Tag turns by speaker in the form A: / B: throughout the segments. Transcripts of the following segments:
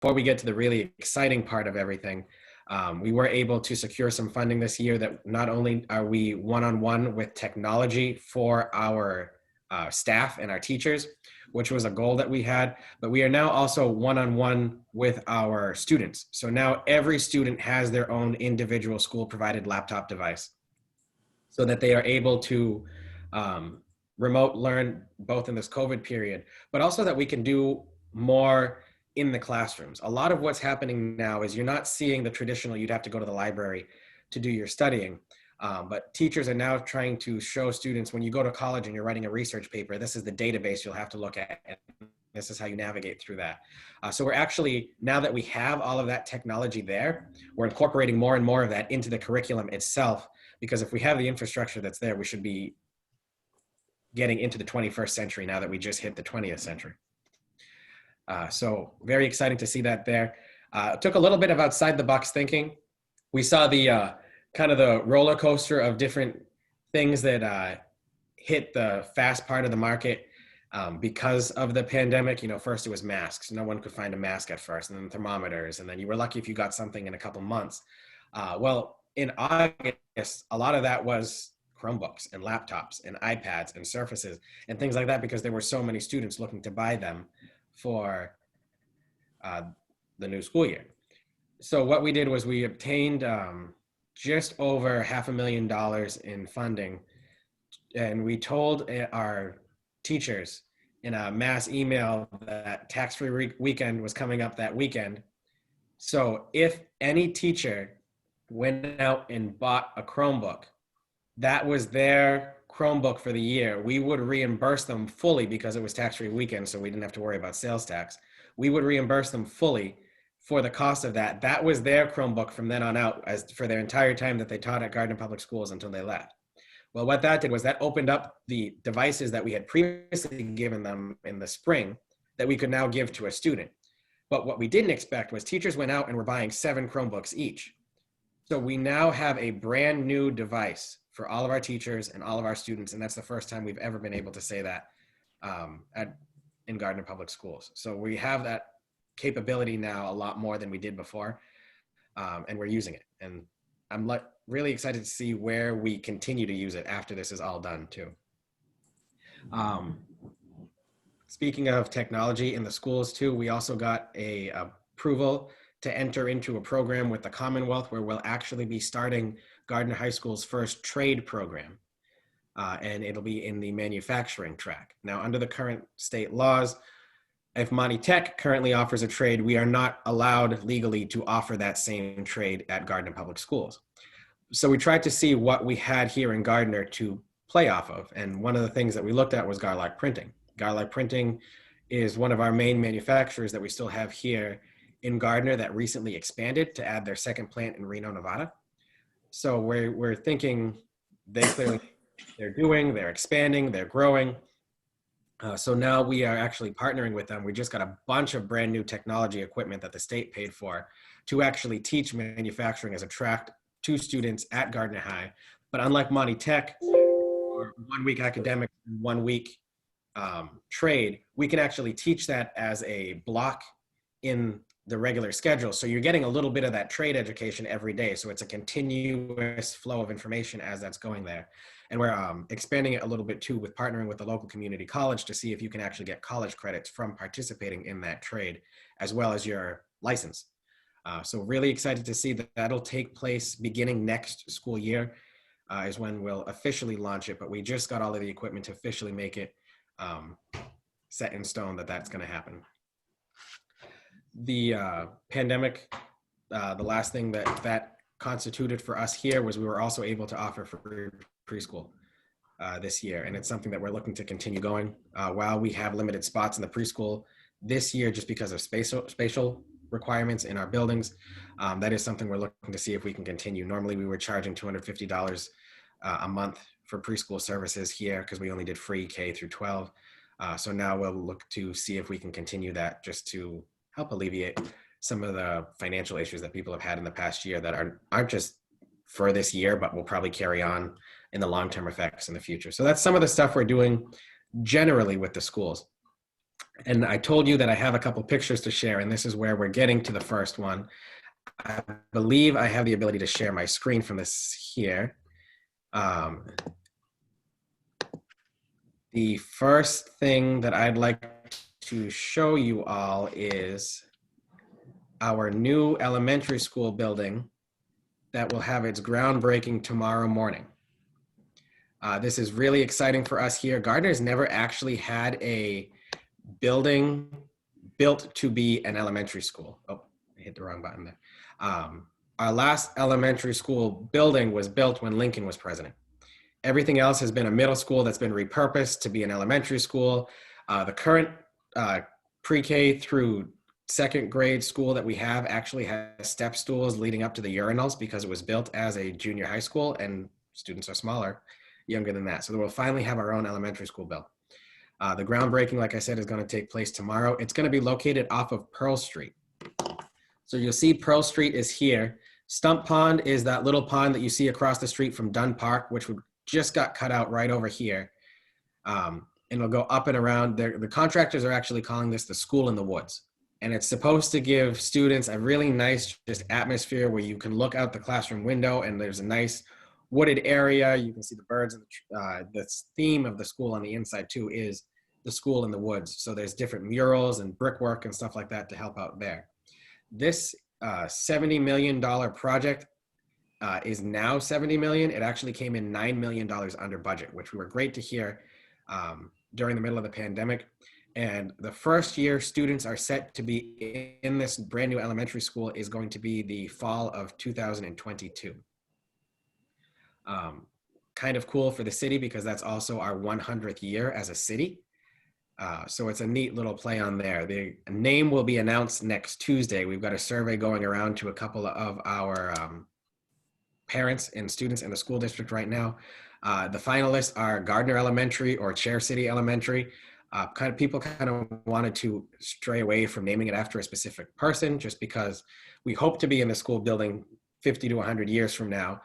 A: before we get to the really exciting part of everything, we were able to secure some funding this year that not only are we one-on-one with technology for our staff and our teachers, which was a goal that we had, but we are now also one-on-one with our students. So now every student has their own individual school-provided laptop device so that they are able to remote learn both in this COVID period, but also that we can do more in the classrooms. A lot of what's happening now is you're not seeing the traditional, you'd have to go to the library to do your studying. But teachers are now trying to show students, when you go to college and you're writing a research paper, this is the database you'll have to look at. And this is how you navigate through that. So we're actually, now that we have all of that technology there, we're incorporating more and more of that into the curriculum itself, because if we have the infrastructure that's there, we should be getting into the 21st century now that we just hit the 20th century. So very exciting to see that there. Took a little bit of outside the box thinking. We saw the kind of the roller coaster of different things that hit the fast part of the market because of the pandemic. You know, first it was masks. No one could find a mask at first, and then thermometers, and then you were lucky if you got something in a couple months. Well, in August, a lot of that was Chromebooks and laptops and iPads and Surfaces and things like that, because there were so many students looking to buy them for the new school year. So what we did was we obtained just over $500,000 in funding, and we told our teachers in a mass email that tax-free weekend was coming up that weekend. So if any teacher went out and bought a Chromebook, that was their Chromebook for the year, we would reimburse them fully, because it was tax-free weekend, so we didn't have to worry about sales tax. We would reimburse them fully for the cost of that. That was their Chromebook from then on out, as for their entire time that they taught at Gardner Public Schools until they left. Well, what that did was that opened up the devices that we had previously given them in the spring that we could now give to a student. But what we didn't expect was teachers went out and were buying 7 Chromebooks each. So we now have a brand new device for all of our teachers and all of our students, and that's the first time we've ever been able to say that in Gardner Public Schools. So we have that capability now a lot more than we did before, and we're using it. And I'm really excited to see where we continue to use it after this is all done too. Speaking of technology in the schools too, we also got a approval to enter into a program with the Commonwealth where we'll actually be starting Gardner High School's first trade program. And it'll be in the manufacturing track. Now, under the current state laws, if Monty Tech currently offers a trade, we are not allowed legally to offer that same trade at Gardner Public Schools. So we tried to see what we had here in Gardner to play off of. And one of the things that we looked at was Garlock Printing. Garlock Printing is one of our main manufacturers that we still have here in Gardner that recently expanded to add their second plant in Reno, Nevada. So we're thinking they're expanding, they're growing. So now we are actually partnering with them. We just got a bunch of brand new technology equipment that the state paid for to actually teach manufacturing as a track to students at Gardner High. But unlike Monty Tech, or 1 week academic, 1 week trade, we can actually teach that as a block in the regular schedule. So you're getting a little bit of that trade education every day. So it's a continuous flow of information as that's going there. And we're expanding it a little bit too with partnering with the local community college to see if you can actually get college credits from participating in that trade, as well as your license. So really excited to see that that'll take place beginning next school year is when we'll officially launch it. But we just got all of the equipment to officially make it set in stone that that's going to happen. The pandemic, the last thing that constituted for us here was we were also able to offer free preschool this year. And it's something that we're looking to continue going. While we have limited spots in the preschool this year, just because of spatial requirements in our buildings, that is something we're looking to see if we can continue. Normally we were charging $250 a month for preschool services here because we only did free K through 12. So now we'll look to see if we can continue that just to help alleviate some of the financial issues that people have had in the past year that aren't just for this year, but will probably carry on in the long-term effects in the future. So that's some of the stuff we're doing generally with the schools. And I told you that I have a couple pictures to share, and this is where we're getting to the first one. I believe I have the ability to share my screen from this here. Um, the first thing that I'd like to show you all is our new elementary school building that will have its groundbreaking tomorrow morning. This is really exciting for us here. Gardner's never actually had a building built to be an elementary school. Oh, I hit the wrong button there. Our last elementary school building was built when Lincoln was president. Everything else has been a middle school that's been repurposed to be an elementary school. The current pre-K through second grade school that we have actually has step stools leading up to the urinals because it was built as a junior high school and students are smaller, younger than that. So we'll finally have our own elementary school built. The groundbreaking, like I said, is going to take place tomorrow. It's going to be located off of Pearl Street. So you'll see Pearl Street is here. Stump Pond is that little pond that you see across the street from Dunn Park, which just got cut out right over here. And it'll go up and around. The contractors are actually calling this the school in the woods. And it's supposed to give students a really nice just atmosphere where you can look out the classroom window and there's a nice wooded area. You can see the birds. And the theme of the school on the inside too is the school in the woods. So there's different murals and brickwork and stuff like that to help out there. This $70 million project is now $70 million. It actually came in $9 million under budget, which we were great to hear during the middle of the pandemic. And the first year students are set to be in this brand new elementary school is going to be the fall of 2022. Kind of cool for the city because that's also our 100th year as a city. So it's a neat little play on there. The name will be announced next Tuesday. We've got a survey going around to a couple of our parents and students in the school district right now. The finalists are Gardner Elementary or Chair City Elementary. People kind of wanted to stray away from naming it after a specific person just because we hope to be in the school building 50 to 100 years from now.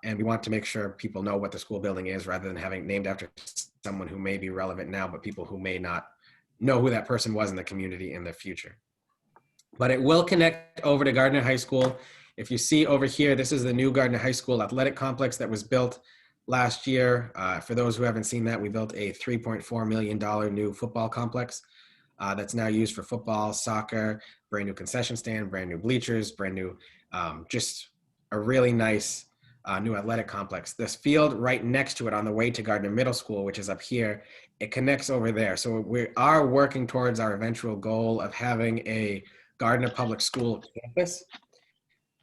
A: And we want to make sure people know what the school building is rather than having it named after someone who may be relevant now, but people who may not know who that person was in the community in the future. But it will connect over to Gardner High School. If you see over here, this is the new Gardner High School athletic complex that was built last year. For those who haven't seen that, we built a $3.4 million new football complex that's now used for football, soccer, brand new concession stand, brand new bleachers, brand new, just a really nice new athletic complex. This field right next to it on the way to Gardner Middle School, which is up here, it connects over there. So we are working towards our eventual goal of having a Gardner Public School campus.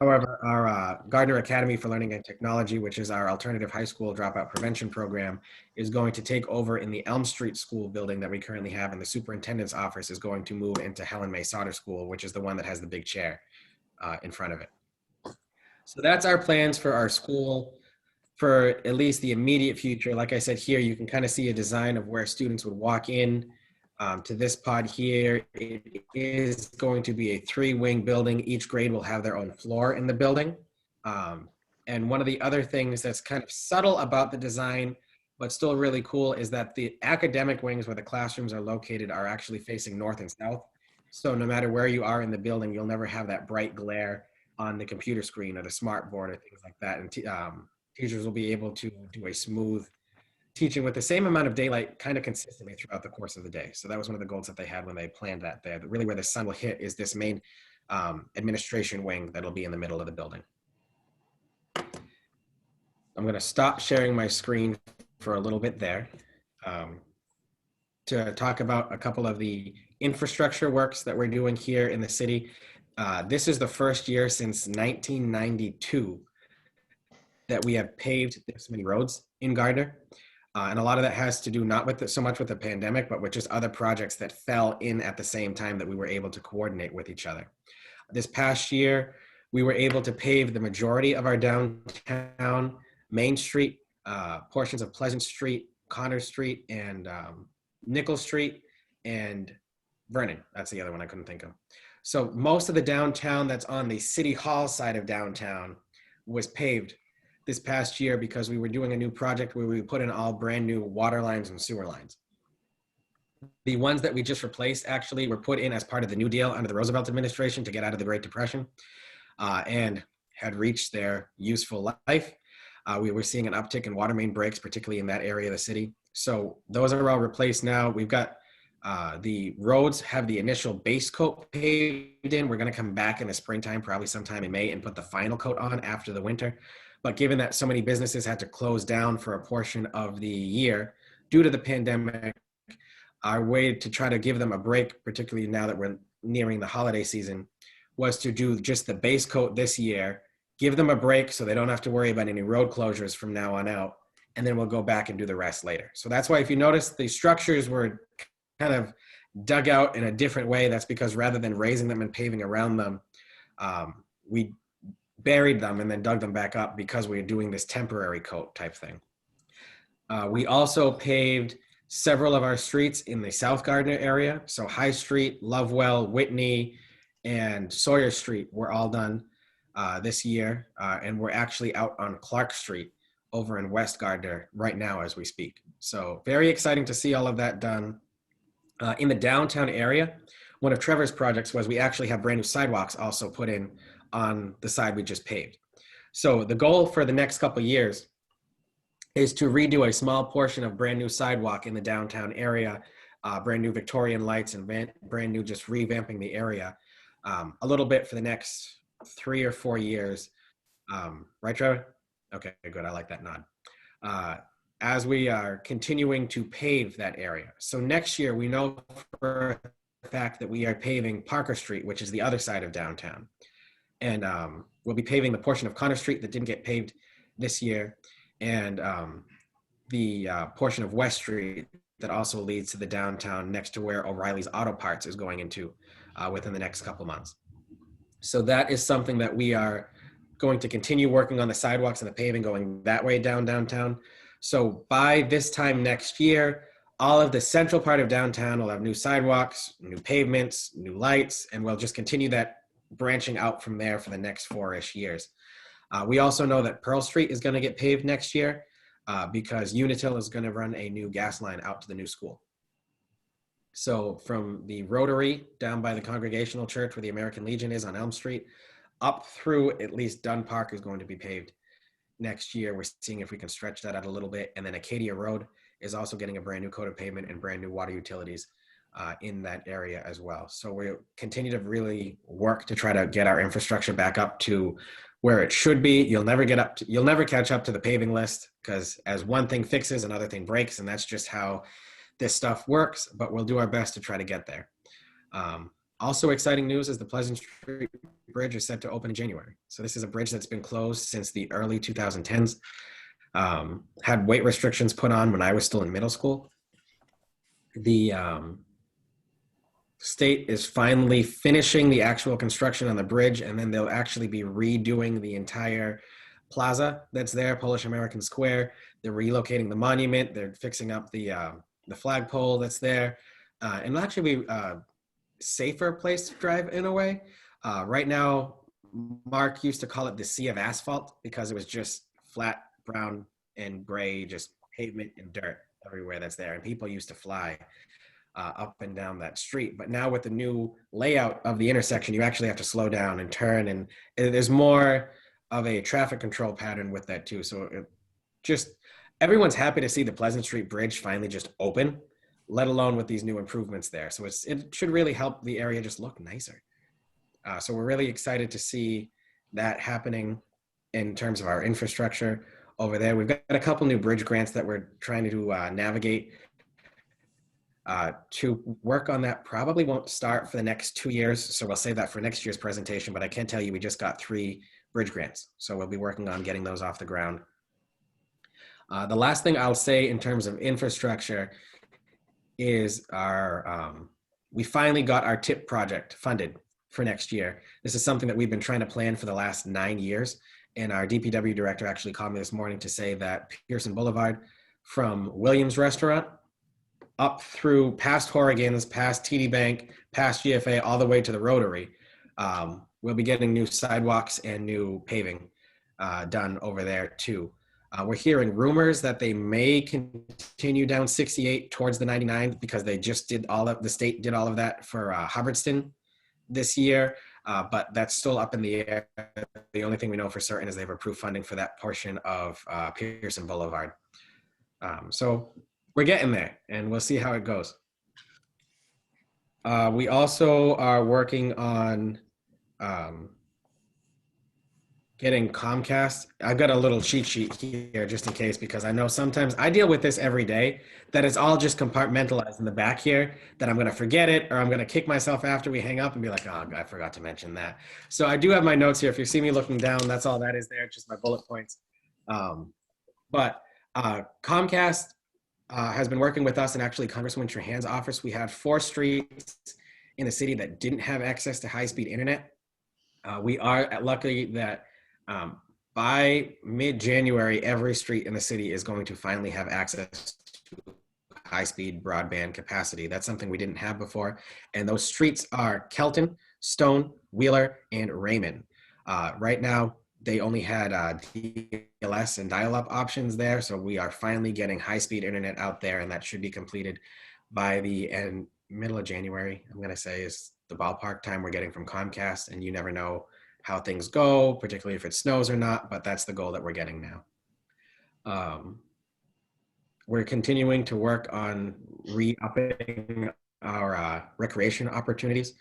A: However, our Gardner Academy for Learning and Technology, which is our alternative high school dropout prevention program, is going to take over in the Elm Street School building that we currently have, and the superintendent's office is going to move into Helen May Sauter School, which is the one that has the big chair in front of it. So that's our plans for our school for at least the immediate future. Like I said here, you can kind of see a design of where students would walk in to this pod here. It is going to be a 3-wing building. Each grade will have their own floor in the building. And one of the other things that's kind of subtle about the design, but still really cool, is that the academic wings where the classrooms are located are actually facing north and south. So no matter where you are in the building, you'll never have that bright glare on the computer screen or the smart board or things like that. And teachers will be able to do a smooth teaching with the same amount of daylight kind of consistently throughout the course of the day. So that was one of the goals that they had when they planned that there. Really where the sun will hit is this main administration wing that'll be in the middle of the building. I'm gonna stop sharing my screen for a little bit there to talk about a couple of the infrastructure works that we're doing here in the city. This is the first year since 1992 that we have paved this many roads in Gardner. And a lot of that has to do not with so much with the pandemic, but with just other projects that fell in at the same time that we were able to coordinate with each other. This past year, we were able to pave the majority of our downtown Main Street, portions of Pleasant Street, Connor Street, and Nickel Street, and Vernon. That's the other one I couldn't think of. So most of the downtown that's on the City Hall side of downtown was paved this past year because we were doing a new project where we put in all brand new water lines and sewer lines. The ones that we just replaced actually were put in as part of the New Deal under the Roosevelt administration to get out of the Great Depression, and had reached their useful life. We were seeing an uptick in water main breaks, particularly in that area of the city. So those are all replaced now. We've got the roads have the initial base coat paved in. We're going to come back in the springtime, probably sometime in May, and put the final coat on after the winter. But given that so many businesses had to close down for a portion of the year due to the pandemic, our way to try to give them a break, particularly now that we're nearing the holiday season, was to do just the base coat this year, give them a break so they don't have to worry about any road closures from now on out, and then we'll go back and do the rest later. So that's why if you notice the structures were kind of dug out in a different way, that's because rather than raising them and paving around them, we buried them and then dug them back up because we were doing this temporary coat type thing. We also paved several of our streets in the South Gardner area. So High Street, Lovewell, Whitney, and Sawyer Street were all done this year. And we're actually out on Clark Street over in West Gardner right now as we speak. So very exciting to see all of that done. In the downtown area, one of Trevor's projects was we actually have brand new sidewalks also put in on the side we just paved. So the goal for the next couple of years is to redo a small portion of brand new sidewalk in the downtown area, brand new Victorian lights and brand new, just revamping the area a little bit for the next 3 or 4 years. Right, Trevor? Okay, good. I like that nod. As we are continuing to pave that area. So next year, we know for a fact that we are paving Parker Street, which is the other side of downtown. And we'll be paving the portion of Connor Street that didn't get paved this year, and the portion of West Street that also leads to the downtown next to where O'Reilly's Auto Parts is going into within the next couple months. So that is something that we are going to continue working on, the sidewalks and the paving going that way downtown. So by this time next year, all of the central part of downtown will have new sidewalks, new pavements, new lights, and we'll just continue that branching out from there for the next 4-ish years. We also know that Pearl Street is going to get paved next year because Unitil is going to run a new gas line out to the new school. So from the Rotary down by the Congregational Church where the American Legion is on Elm Street, up through at least Dunn Park is going to be paved next year. We're seeing if we can stretch that out a little bit. And then Acadia Road is also getting a brand new coat of pavement and brand new water utilities in that area as well. So we continue to really work to try to get our infrastructure back up to where it should be. You'll never catch up to the paving list, because as one thing fixes, another thing breaks, and that's just how this stuff works, but we'll do our best to try to get there. Also exciting news is the Pleasant Street Bridge is set to open in January. So this is a bridge that's been closed since the early 2010s. Had weight restrictions put on when I was still in middle school. The state is finally finishing the actual construction on the bridge, and then they'll actually be redoing the entire plaza that's there, Polish American Square. They're relocating the monument. They're fixing up the flagpole that's there. And it'll actually be safer place to drive in a way. Right now, Mark used to call it the sea of asphalt because it was just flat, brown, and gray, just pavement and dirt everywhere that's there. And people used to fly up and down that street. But now with the new layout of the intersection, you actually have to slow down and turn. And there's more of a traffic control pattern with that too. So everyone's happy to see the Pleasant Street Bridge finally just open, let alone with these new improvements there. So it should really help the area just look nicer. So we're really excited to see that happening in terms of our infrastructure over there. We've got a couple new bridge grants that we're trying to navigate to work on. That probably won't start for the next 2 years. So we'll save that for next year's presentation, but I can tell you we just got 3 bridge grants. So we'll be working on getting those off the ground. The last thing I'll say in terms of infrastructure is we finally got our TIP project funded for next year. This is something that we've been trying to plan for the last 9 years. And our DPW director actually called me this morning to say that Pearson Boulevard from Williams Restaurant up through past Horrigan's, past TD Bank, past GFA, all the way to the Rotary, we'll be getting new sidewalks and new paving done over there too. We're hearing rumors that they may continue down 68 towards the 99 because they just did the state did all of that for Hubbardston this year, but that's still up in the air. The only thing we know for certain is they've approved funding for that portion of Pearson Boulevard. So we're getting there, and we'll see how it goes. We also are working on getting Comcast. I've got a little cheat sheet here just in case, because I know sometimes I deal with this every day, that it's all just compartmentalized in the back here, that I'm going to forget it, or I'm going to kick myself after we hang up and be like, oh, I forgot to mention that. So I do have my notes here. If you see me looking down, that's all that is there, just my bullet points. But Comcast has been working with us, and actually Congresswoman Trahan's office. We had 4 streets in the city that didn't have access to high-speed internet. We are lucky that by mid-January, every street in the city is going to finally have access to high-speed broadband capacity. That's something we didn't have before. And those streets are Kelton, Stone, Wheeler, and Raymond. Right now, they only had DLS and dial-up options there. So we are finally getting high-speed internet out there, and that should be completed by the middle of January, I'm going to say, is the ballpark time we're getting from Comcast. And you never know how things go, particularly if it snows or not, but that's the goal that we're getting now. We're continuing to work on re-upping our recreation opportunities.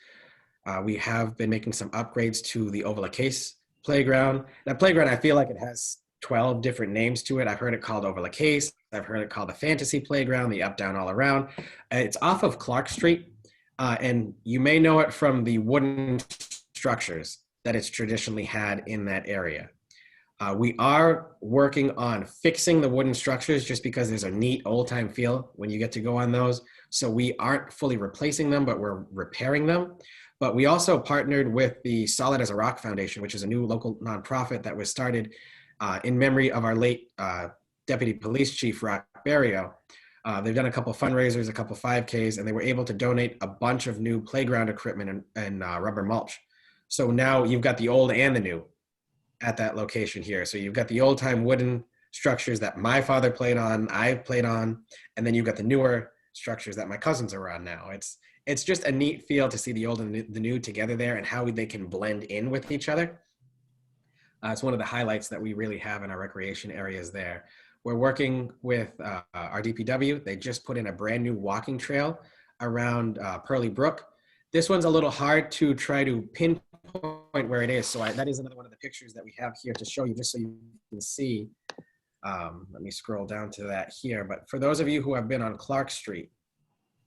A: We have been making some upgrades to the Oval Case playground. That playground, I feel like it has 12 different names to it. I've heard it called Oval Case. I've heard it called the Fantasy Playground, the Up, Down, All Around. It's off of Clark Street, and you may know it from the wooden structures that it's traditionally had in that area. We are working on fixing the wooden structures just because there's a neat old-time feel when you get to go on those. So we aren't fully replacing them, but we're repairing them. But we also partnered with the Solid as a Rock Foundation, which is a new local nonprofit that was started in memory of our late Deputy Police Chief, Rock Barrio. They've done a couple of fundraisers, a couple of 5Ks, and they were able to donate a bunch of new playground equipment and rubber mulch. So now you've got the old and the new at that location here. So you've got the old time wooden structures that my father played on, I played on, and then you've got the newer structures that my cousins are on now. It's just a neat feel to see the old and the new together there and how they can blend in with each other. It's one of the highlights that we really have in our recreation areas there. We're working with our DPW. They just put in a brand new walking trail around Pearly Brook. This one's a little hard to try to pinpoint where it is. So that is another one of the pictures that we have here to show you, just so you can see. Let me scroll down to that here. But for those of you who have been on Clark Street,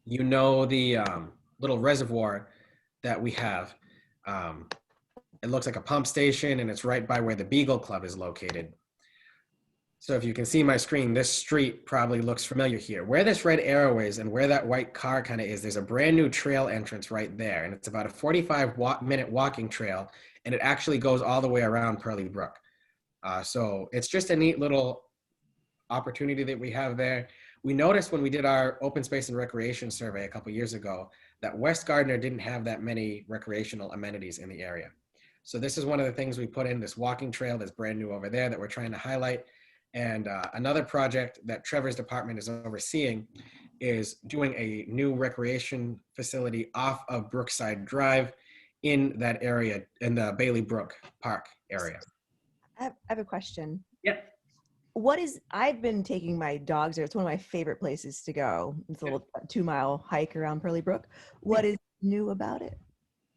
A: you know the little reservoir that we have. It looks like a pump station, and it's right by where the Beagle Club is located. So if you can see my screen, this street probably looks familiar here. Where this red arrow is and where that white car kind of is, there's a brand new trail entrance right there. And it's about a 45-minute walking trail, and it actually goes all the way around Pearly Brook. So it's just a neat little opportunity that we have there. We noticed when we did our open space and recreation survey a couple years ago that West Gardner didn't have that many recreational amenities in the area. So this is one of the things we put in, this walking trail that's brand new over there that we're trying to highlight. And another project that Trevor's department is overseeing is doing a new recreation facility off of Brookside Drive in that area, in the Bailey Brook Park area.
B: I have a question.
A: Yep.
B: I've been taking my dogs there. It's one of my favorite places to go. It's a little 2-mile hike around Pearly Brook. What is new about it?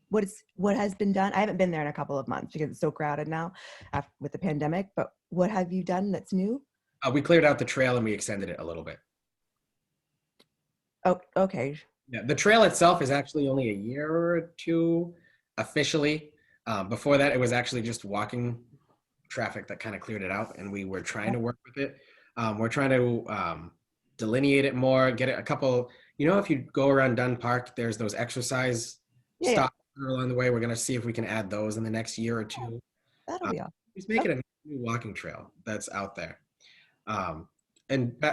B: What has been done? I haven't been there in a couple of months because it's so crowded now with the pandemic, but what have you done that's new?
A: We cleared out the trail and we extended it a little bit.
B: Oh, okay.
A: Yeah, the trail itself is actually only a year or two officially. Before that, it was actually just walking traffic that kind of cleared it out, and we were trying to work with it. We're trying to delineate it more, get it a couple, if you go around Dunn Park, there's those exercise stops along the way. We're going to see if we can add those in the next year or two.
B: That'll be awesome.
A: Just make it a new walking trail that's out there.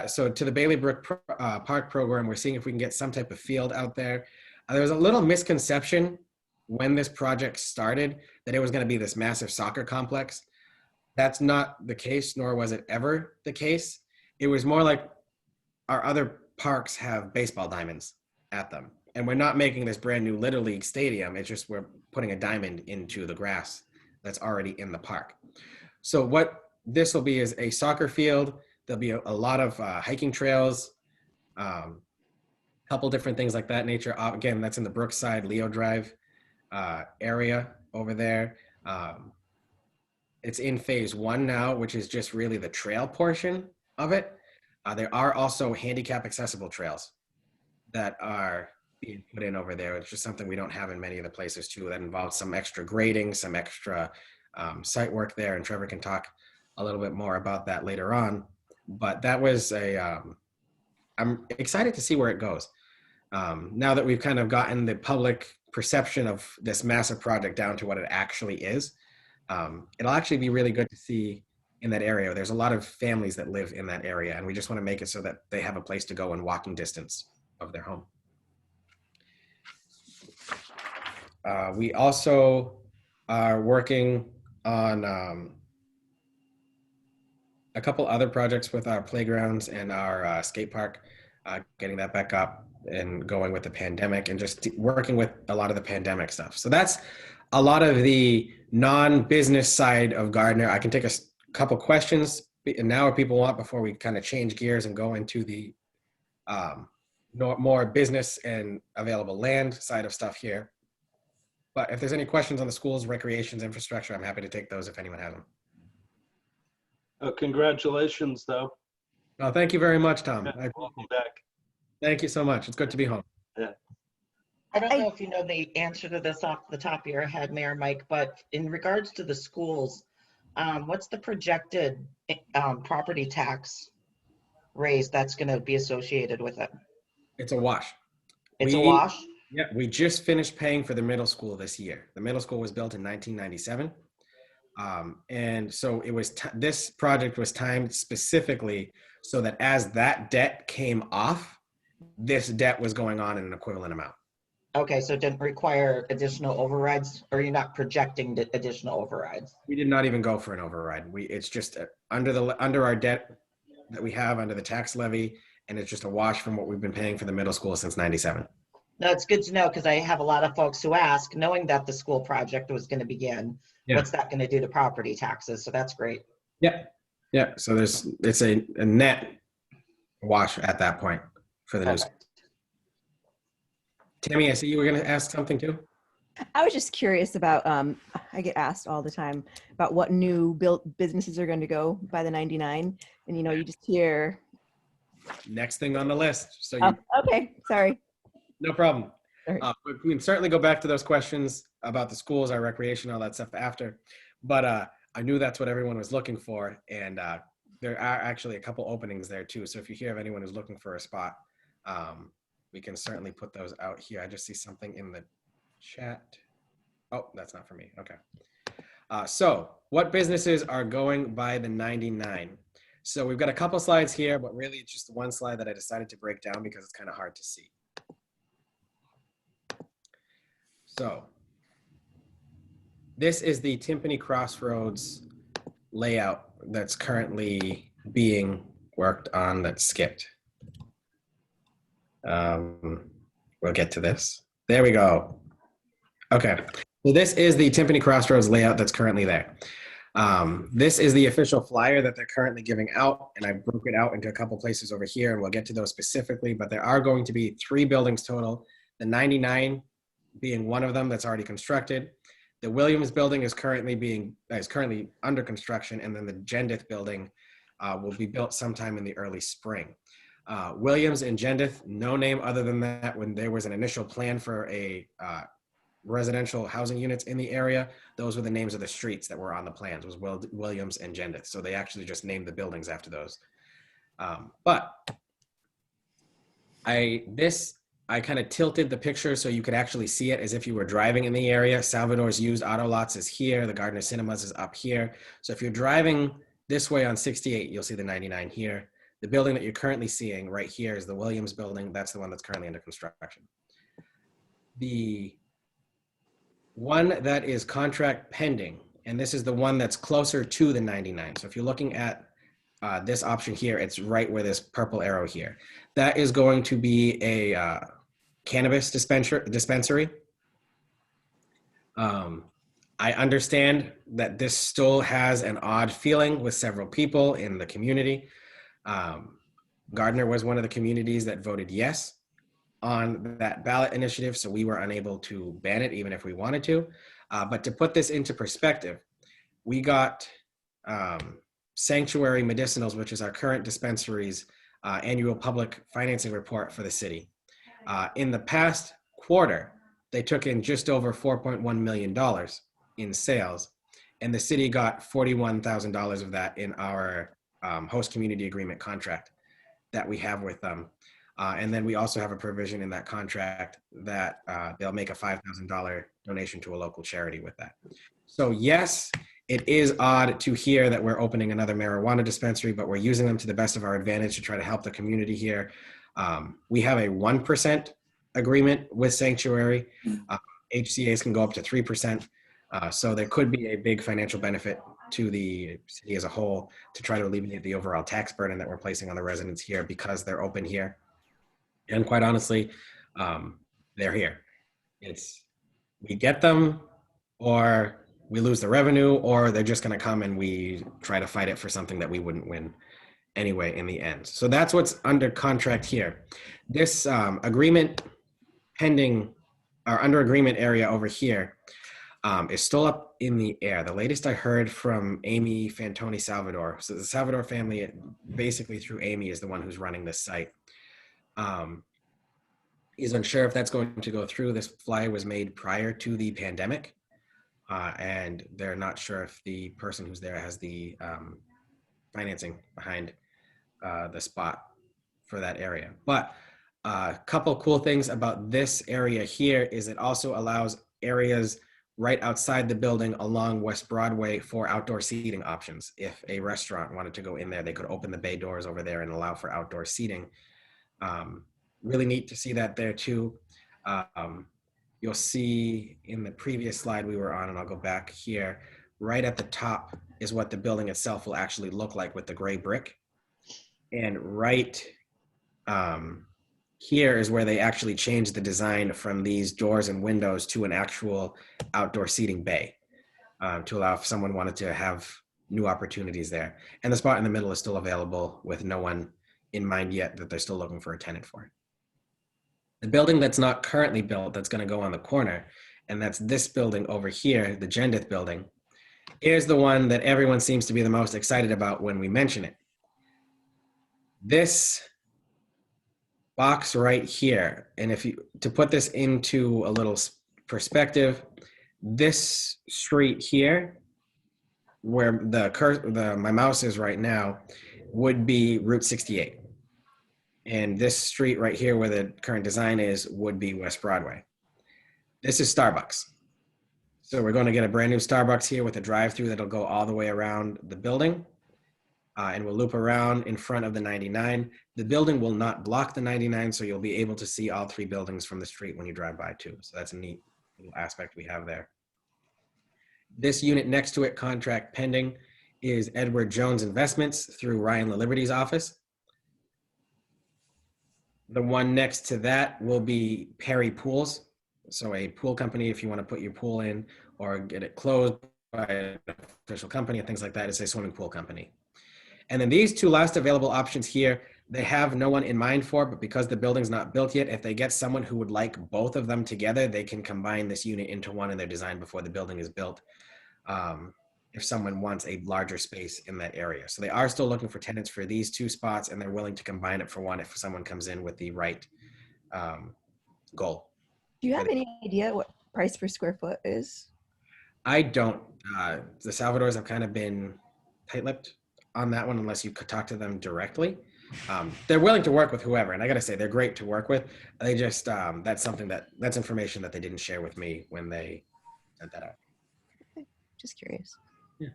A: So to the Bailey Brook Park program, we're seeing if we can get some type of field out there. There was a little misconception when this project started that it was going to be this massive soccer complex. That's not the case, nor was it ever the case. It was more like our other parks have baseball diamonds at them. And we're not making this brand new Little League stadium. It's just we're putting a diamond into the grass that's already in the park. So what this will be is a soccer field. There'll be a lot of hiking trails, couple different things like that nature. Again, that's in the Brookside Leo Drive area over there. It's in phase one now, which is just really the trail portion of it. There are also handicap accessible trails that are being put in over there. It's just something we don't have in many of the places too. That involves some extra grading, some extra site work there. And Trevor can talk a little bit more about that later on. But that was I'm excited to see where it goes. Now that we've kind of gotten the public perception of this massive project down to what it actually is, it'll actually be really good to see in that area. There's a lot of families that live in that area, and we just want to make it so that they have a place to go in walking distance of their home. We also are working on a couple other projects with our playgrounds and our skate park, getting that back up and going with the pandemic and just working with a lot of the pandemic stuff. So that's a lot of the non-business side of Gardner. I can take a couple questions now if people want before we kind of change gears and go into the more business and available land side of stuff here. But if there's any questions on the schools, recreations, infrastructure, I'm happy to take those if anyone has them.
C: Congratulations, though.
A: No, thank you very much, Tom.
C: Welcome back.
A: Thank you so much. It's good to be home.
C: Yeah.
D: I don't know if you know the answer to this off the top of your head, Mayor Mike, but in regards to the schools, what's the projected property tax raise that's going to be associated with it?
A: It's a wash.
D: It's a wash?
A: Yeah, we just finished paying for the middle school this year. The middle school was built in 1997. And so it was this project was timed specifically so that as that debt came off, this debt was going on in an equivalent amount.
D: Okay, so it didn't require additional overrides, or you're not projecting the additional overrides?
A: We did not even go for an override. It's just under our debt that we have under the tax levy, and it's just a wash from what we've been paying for the middle school since 97.
D: No, it's good to know because I have a lot of folks who ask, knowing that the school project was going to begin, what's that going to do to property taxes? So that's great.
A: Yeah, yeah. So it's a net wash at that point for the new school. Tammy, I see you were going to ask something too.
B: I was just curious about, I get asked all the time about what new built businesses are going to go by the 99. And, you know, you just hear.
A: Next thing on the list. So
B: okay, sorry.
A: No problem.
B: Right.
A: We can certainly go back to those questions about the schools, our recreation, all that stuff after. But I knew that's what everyone was looking for. And there are actually a couple openings there too. So if you hear of anyone who's looking for a spot, we can certainly put those out here. I just see something in the chat. Oh, that's not for me. Okay. So what businesses are going by the 99? So we've got a couple slides here, but really it's just one slide that I decided to break down because it's kind of hard to see. So this is the Timpani Crossroads layout that's currently being worked on that skipped. We'll get to this. There we go. Okay, so this is the Timpani Crossroads layout that's currently there. This is the official flyer that they're currently giving out, and I broke it out into a couple places over here, and we'll get to those specifically, but there are going to be 3 buildings total, the 99 being one of them that's already constructed. The Williams building is currently under construction, and then the Gendith building will be built sometime in the early spring. Williams and Gendith, no name other than that. When there was an initial plan for a residential housing units in the area, those were the names of the streets that were on the plans, was Williams and Gendith. So they actually just named the buildings after those. But I kind of tilted the picture so you could actually see it as if you were driving in the area. Salvador's Used Auto Lots is here. The Gardner Cinemas is up here. So if you're driving this way on 68, you'll see the 99 here. The building that you're currently seeing right here is the Williams building. That's the one that's currently under construction. The one that is contract pending And this is the one that's closer to the 99. So if you're looking at this option here, it's right where this purple arrow here. That is going to be a cannabis dispensary. I understand that this still has an odd feeling with several people in the community. Gardner was one of the communities that voted yes on that ballot initiative, so we were unable to ban it even if we wanted to. But to put this into perspective, we got Sanctuary Medicinals, which is our current dispensary's annual public financing report for the city. In the past quarter, they took in just over $4.1 million in sales, and the city got $41,000 of that in our host community agreement contract that we have with them. And then we also have a provision in that contract that they'll make a $5,000 donation to a local charity with that. So yes, it is odd to hear that we're opening another marijuana dispensary, but we're using them to the best of our advantage to try to help the community here. We have a 1% agreement with Sanctuary. HCAs can go up to 3%. So there could be a big financial benefit to the city as a whole to try to alleviate the overall tax burden that we're placing on the residents here because they're open here. And quite honestly, they're here. We get them or we lose the revenue, or they're just going to come and we try to fight it for something that we wouldn't win anyway in the end. So that's what's under contract here. This agreement pending or under agreement area over here is still up in the air. The latest I heard from Amy Fantoni Salvador. So the Salvador family, basically through Amy, is the one who's running this site. He's unsure if that's going to go through. This flyer was made prior to the pandemic. And they're not sure if the person who's there has the financing behind the spot for that area. But a couple cool things about this area here is it also allows areas right outside the building along West Broadway for outdoor seating options. If a restaurant wanted to go in there, they could open the bay doors over there and allow for outdoor seating. Really neat to see that there too. You'll see in the previous slide we were on, and I'll go back here, right at the top is what the building itself will actually look like with the gray brick. And right here is where they actually changed the design from these doors and windows to an actual outdoor seating bay to allow if someone wanted to have new opportunities there. And the spot in the middle is still available with no one in mind yet that they're still looking for a tenant for. The building that's not currently built, that's going to go on the corner, and that's this building over here, the Gendith building, is the one that everyone seems to be the most excited about when we mention it. This box right here, and to put this into a little perspective, this street here, where my mouse is right now, would be Route 68. And this street right here where the current design is would be West Broadway. This is Starbucks. So we're going to get a brand new Starbucks here with a drive-through that'll go all the way around the building. And we'll loop around in front of the 99. The building will not block the 99, so you'll be able to see all three buildings from the street when you drive by too. So that's a neat little aspect we have there. This unit next to it, contract pending, is Edward Jones Investments through Ryan LaLiberty's office. The one next to that will be Perry Pools. So a pool company, if you want to put your pool in or get it closed by an official company and things like that, it's a swimming pool company. And then these two last available options here, they have no one in mind for, but because the building's not built yet, if they get someone who would like both of them together, they can combine this unit into one in their design before the building is built. If someone wants a larger space in that area. So they are still looking for tenants for these two spots, and they're willing to combine it for one if someone comes in with the right goal.
B: Do you have any idea what price per square foot is?
A: I don't. The Salvadors have kind of been tight-lipped on that one unless you could talk to them directly. They're willing to work with whoever, and I gotta say, they're great to work with. They just, that's information that they didn't share with me when they sent that out.
B: Just curious.
A: Yeah.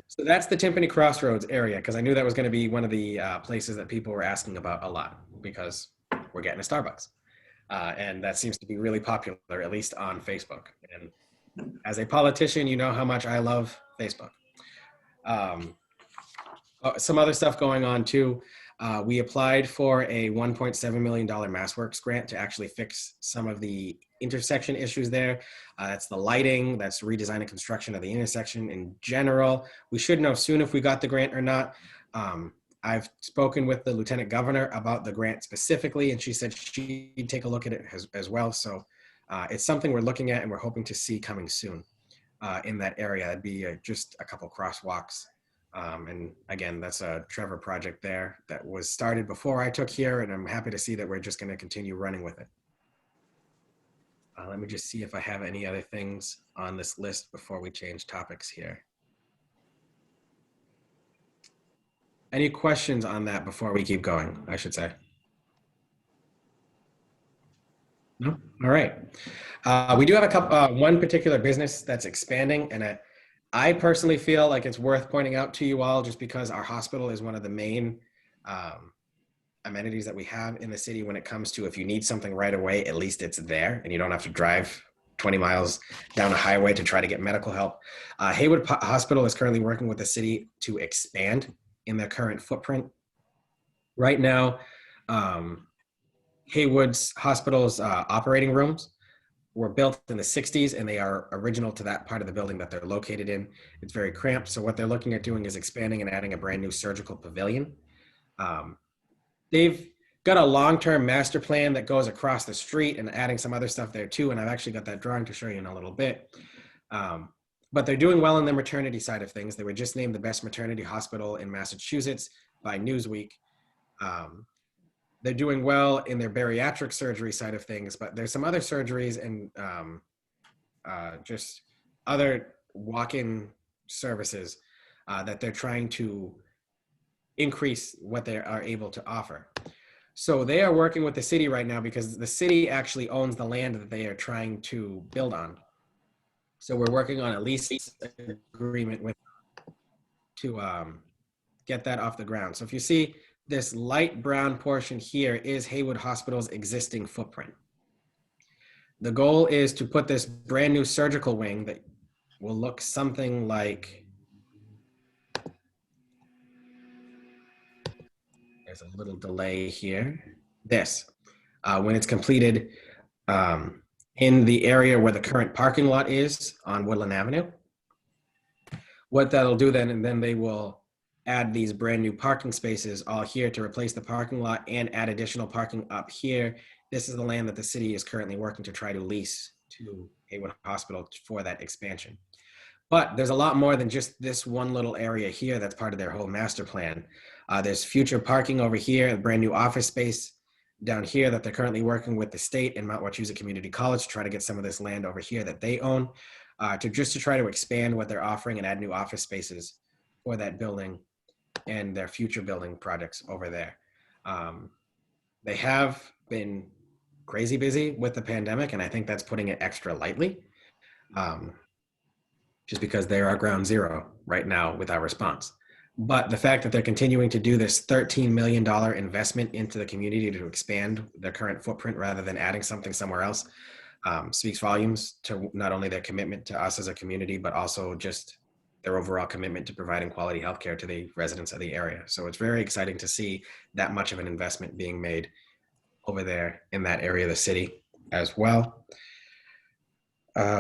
A: So that's the Timpani Crossroads area, because I knew that was going to be one of the places that people were asking about a lot, because we're getting a Starbucks. And that seems to be really popular, at least on Facebook. And As a politician, you know how much I love Facebook. Um, some other stuff going on too. We applied for a $1.7 million MassWorks grant to actually fix some of the intersection issues there. That's the lighting, that's redesign and construction of the intersection in general. We should know soon if we got the grant or not. I've spoken with the Lieutenant Governor about the grant specifically, and she said she'd take a look at it as well. So it's something we're looking at and we're hoping to see coming soon in that area. It'd be just a couple crosswalks. And again, that's a Trevor project there that was started before I took here, and I'm happy to see that we're just going to continue running with it. Let me just see if I have any other things on this list before we change topics here. Any questions on that before we keep going, I should say? No? All right. We do have a couple, one particular business that's expanding, and I personally feel like it's worth pointing out to you all just because our hospital is one of the main amenities that we have in the city when it comes to if you need something right away, at least it's there and you don't have to drive 20 miles down a highway to try to get medical help. Haywood Hospital is currently working with the city to expand in their current footprint. Right now, Haywood's hospital's operating rooms were built in the 60s and they are original to that part of the building that they're located in. It's very cramped. So what they're looking at doing is expanding and adding a brand new surgical pavilion. They've got a long-term master plan that goes across the street and adding some other stuff there too. And I've actually got that drawing to show you in a little bit. But they're doing well in the maternity side of things. They were just named the best maternity hospital in Massachusetts by Newsweek. They're doing well in their bariatric surgery side of things, but there's some other surgeries and just other walk-in services that they're trying to increase what they are able to offer. So they are working with the city right now because the city actually owns the land that they are trying to build on. So we're working on a lease agreement with to get that off the ground. So if you see this light brown portion here is Haywood Hospital's existing footprint. The goal is to put this brand new surgical wing that will look something like, there's a little delay here. This, when it's completed in the area where the current parking lot is on Woodland Avenue. What that'll do then, and then they will add these brand new parking spaces all here to replace the parking lot and add additional parking up here. This is the land that the city is currently working to try to lease to Haywood Hospital for that expansion. But there's a lot more than just this one little area here that's part of their whole master plan. There's future parking over here, a brand new office space down here that they're currently working with the state and Mount Wachusett Community College to try to get some of this land over here that they own to try to expand what they're offering and add new office spaces for that building and their future building projects over there. They have been crazy busy with the pandemic, and I think that's putting it extra lightly, just because they are ground zero right now with our response. But the fact that they're continuing to do this $13 million investment into the community to expand their current footprint rather than adding something somewhere else speaks volumes to not only their commitment to us as a community, but also just their overall commitment to providing quality healthcare to the residents of the area. So it's very exciting to see that much of an investment being made over there in that area of the city as well.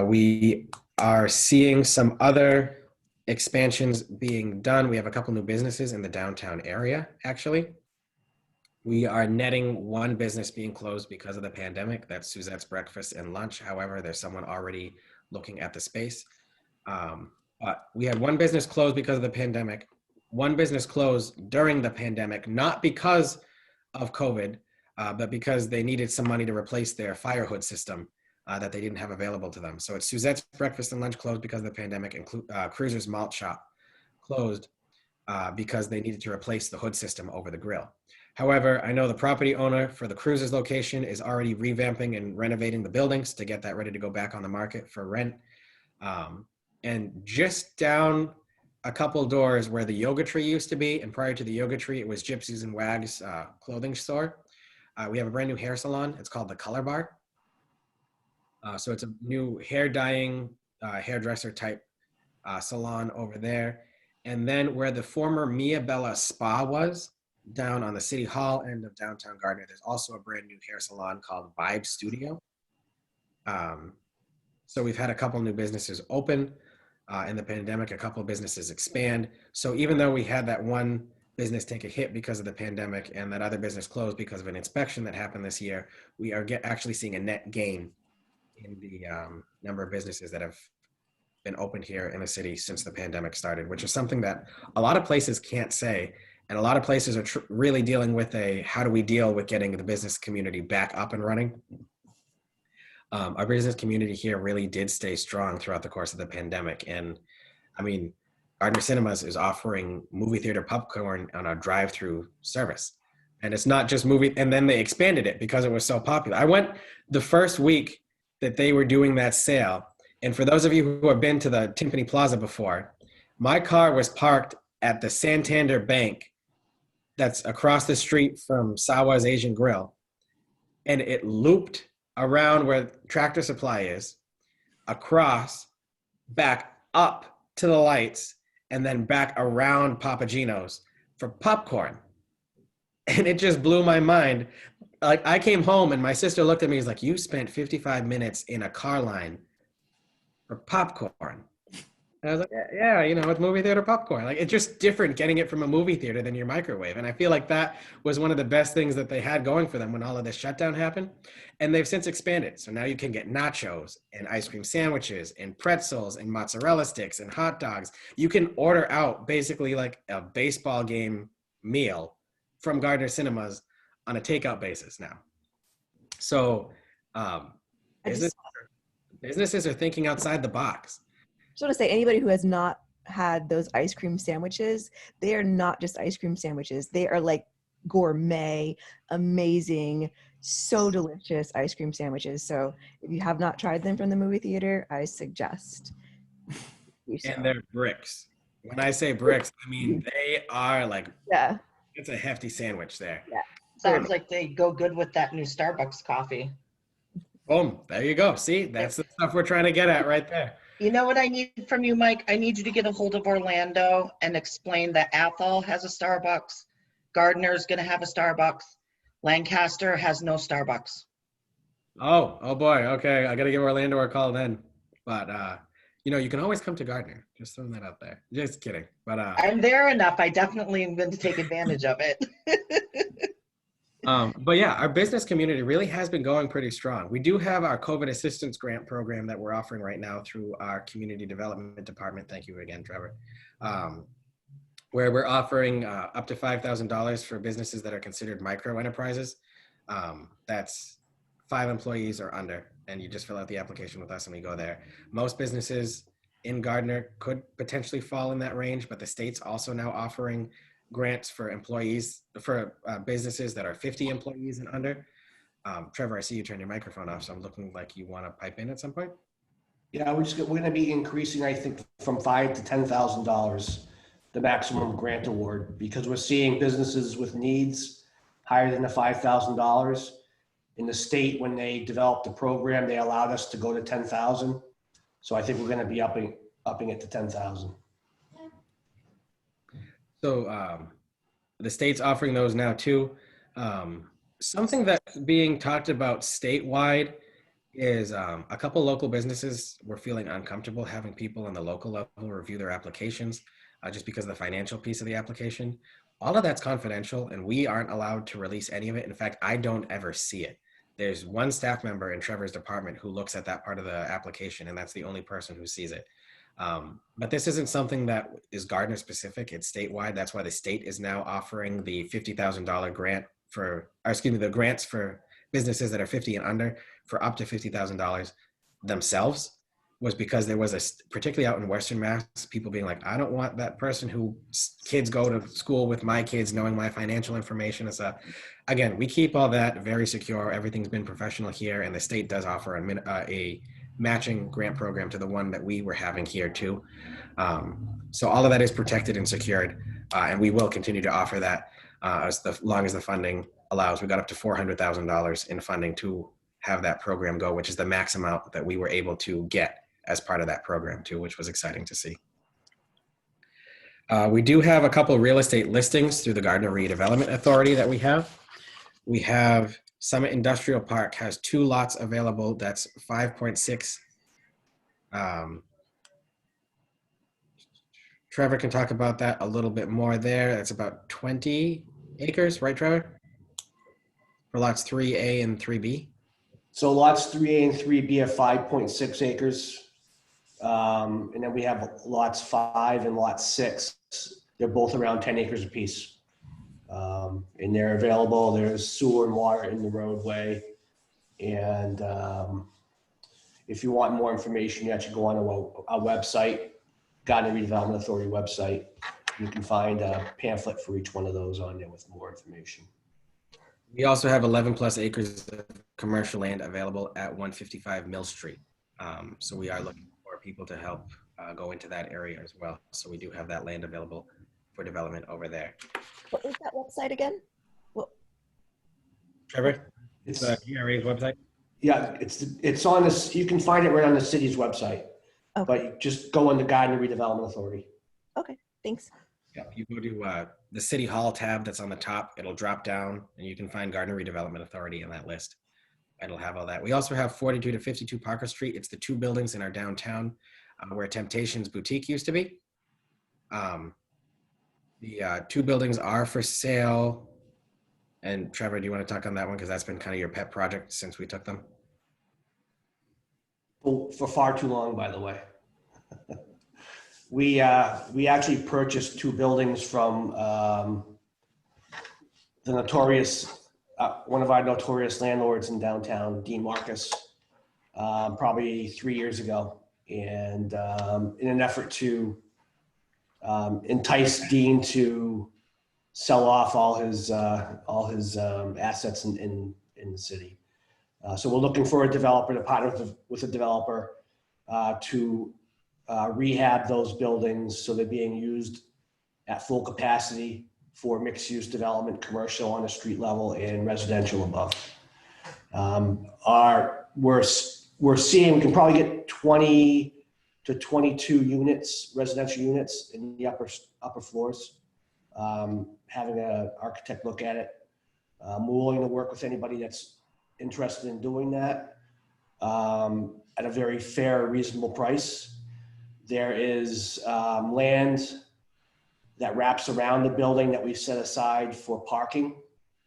A: We are seeing some other expansions being done. We have a couple new businesses in the downtown area, actually. We are netting one business being closed because of the pandemic. That's Suzette's Breakfast and Lunch. However, there's someone already looking at the space. But we had one business closed because of the pandemic, one business closed during the pandemic, not because of COVID, but because they needed some money to replace their fire hood system that they didn't have available to them. So it's Suzette's Breakfast and Lunch closed because of the pandemic, and Cruiser's Malt Shop closed because they needed to replace the hood system over the grill. However, I know the property owner for the Cruiser's location is already revamping and renovating the buildings to get that ready to go back on the market for rent. And just down a couple doors where the Yoga Tree used to be, and prior to the Yoga Tree, it was Gypsies and Wags clothing store. We have a brand new hair salon. It's called the Color Bar. So it's a new hair dyeing hairdresser type salon over there. And then where the former Mia Bella Spa was, down on the City Hall end of downtown Gardner, there's also a brand new hair salon called Vibe Studio. So we've had a couple new businesses open in the pandemic, a couple of businesses expand. So even though we had that one business take a hit because of the pandemic and that other business closed because of an inspection that happened this year, we are actually seeing a net gain in the number of businesses that have been opened here in the city since the pandemic started, which is something that a lot of places can't say. And a lot of places are really dealing with how do we deal with getting the business community back up and running? Our business community here really did stay strong throughout the course of the pandemic. And I mean, Gardner Cinemas is offering movie theater popcorn on a drive-through service. And it's not just movie, and then they expanded it because it was so popular. I went the first week that they were doing that sale. And for those of you who have been to the Timpani Plaza before, my car was parked at the Santander Bank that's across the street from Sawa's Asian Grill. And it looped around where Tractor Supply is, across, back up to the lights, and then back around Papagino's for popcorn. And it just blew my mind. Like, I came home and my sister looked at me and was like, you spent 55 minutes in a car line for popcorn. And I was like, yeah, it's movie theater popcorn. Like, it's just different getting it from a movie theater than your microwave. And I feel like that was one of the best things that they had going for them when all of this shutdown happened. And they've since expanded. So now you can get nachos and ice cream sandwiches and pretzels and mozzarella sticks and hot dogs. You can order out basically like a baseball game meal from Gardner Cinemas on a takeout basis now. So businesses are thinking outside the box.
B: I just want to say, anybody who has not had those ice cream sandwiches, they are not just ice cream sandwiches. They are like gourmet, amazing, so delicious ice cream sandwiches. So if you have not tried them from the movie theater, I suggest you so.
A: And they're bricks. When I say bricks, I mean they are like,
B: yeah,
A: it's a hefty sandwich there.
B: Yeah.
D: Sounds like they go good with that new Starbucks coffee.
A: Boom, there you go. See, that's the stuff we're trying to get at right there.
D: You know what I need from you, Mike? I need you to get a hold of Orlando and explain that Athol has a Starbucks. Gardner's going to have a Starbucks. Lancaster has no Starbucks.
A: Oh boy. Okay, I got to give Orlando a call then. But you can always come to Gardner. Just throwing that out there. Just kidding. But
D: I'm there enough. I definitely am going to take advantage of it.
A: But yeah, our business community really has been going pretty strong. We do have our COVID assistance grant program that we're offering right now through our community development department. Thank you again, Trevor. Where we're offering up to $5,000 for businesses that are considered micro enterprises. That's 5 employees or under, and you just fill out the application with us and we go there. Most businesses in Gardner could potentially fall in that range, but the state's also now offering grants for employees, for businesses that are 50 employees and under. Trevor, I see you turn your microphone off, so I'm looking like you want to pipe in at some point.
E: Yeah, we're going to be increasing, I think, from $5,000 to $10,000, the maximum grant award, because we're seeing businesses with needs higher than the $5,000. In the state, when they developed the program, they allowed us to go to 10,000. So I think we're going to be upping it to 10,000.
A: So the state's offering those now too. Something that's being talked about statewide is a couple local businesses were feeling uncomfortable having people on the local level review their applications just because of the financial piece of the application. All of that's confidential and we aren't allowed to release any of it. In fact, I don't ever see it. There's one staff member in Trevor's department who looks at that part of the application, and that's the only person who sees it. But this isn't something that is Gardner specific, it's statewide. That's why the state is now offering the $50,000 grant the grants for businesses that are 50 and under for up to $50,000 themselves, was because there was particularly out in Western Mass, people being like, I don't want that person who kids go to school with my kids knowing my financial information and stuff. Again, we keep all that very secure. Everything's been professional here, and the state does offer a matching grant program to the one that we were having here too. So all of that is protected and secured, and we will continue to offer that as long as the funding allows. We got up to $400,000 in funding to have that program go, which is the max amount that we were able to get as part of that program too, which was exciting to see. We do have a couple real estate listings through the Gardner Redevelopment Authority that we have. We have Summit Industrial Park has 2 lots available. That's 5.6. Trevor can talk about that a little bit more there. That's about 20 acres, right, Trevor? For lots 3A and 3B.
E: So lots 3A and 3B are 5.6 acres. And then we have lots 5 and lot 6. They're both around 10 acres apiece. And they're available. There's sewer and water in the roadway. And if you want more information, you actually go on our website, Gardner Redevelopment Authority website. You can find a pamphlet for each one of those on there with more information.
A: We also have 11 plus acres of commercial land available at 155 Mill Street. So we are looking for people to help go into that area as well. So we do have that land available for development over there.
B: What was that website again? Well,
A: Trevor,
E: It's
A: the GRA's website.
E: yeah, it's on this. You can find it right on the city's website,
B: okay.
E: but just go on the Gardner Redevelopment Authority.
B: Okay, thanks.
A: Yeah, you go to the City Hall tab that's on the top. It'll drop down, and you can find Gardner Redevelopment Authority in that list. It'll have all that. We also have 42 to 52 Parker Street. It's the 2 buildings in our downtown where Temptations Boutique used to be. The 2 buildings are for sale. And Trevor, do you want to talk on that one? Because that's been kind of your pet project since we took them.
E: For far too long, by the way. We actually purchased 2 buildings from the notorious, one of our notorious landlords in downtown, Dean Marcus, probably 3 years ago. And in an effort to entice Dean to sell off all his assets in the city. So we're looking for a developer to partner with a developer to rehab those buildings so they're being used at full capacity for mixed-use development, commercial on the street level and residential above. We're seeing we can probably get 20 to 22 units, residential units in the upper floors. Having an architect look at it. We're willing to work with anybody that's interested in doing that at a very fair, reasonable price. There is land that wraps around the building that we set aside for parking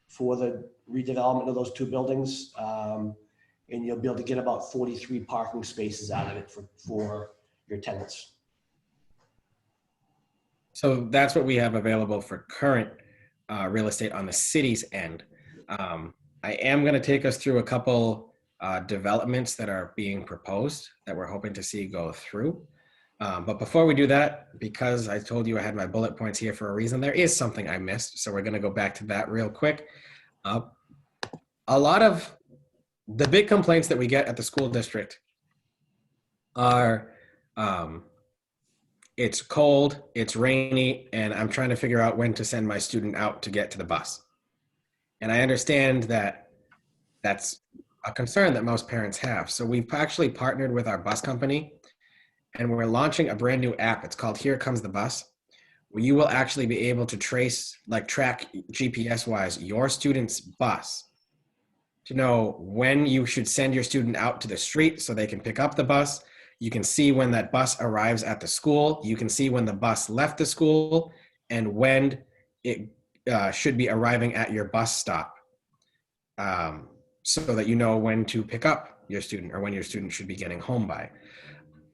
E: for the redevelopment of those 2 buildings. And you'll be able to get about 43 parking spaces out of it for your tenants.
A: So that's what we have available for current real estate on the city's end. I am going to take us through a couple developments that are being proposed that we're hoping to see go through. But before we do that, because I told you I had my bullet points here for a reason, there is something I missed. So we're going to go back to that real quick. A lot of the big complaints that we get at the school district are it's cold, it's rainy, and I'm trying to figure out when to send my student out to get to the bus. And I understand that that's a concern that most parents have. So we've actually partnered with our bus company, and we're launching a brand new app. It's called Here Comes the Bus, where you will actually be able to track GPS-wise your student's bus to know when you should send your student out to the street so they can pick up the bus. You can see when that bus arrives at the school. You can see when the bus left the school and when it should be arriving at your bus stop, so that you know when to pick up your student or when your student should be getting home by.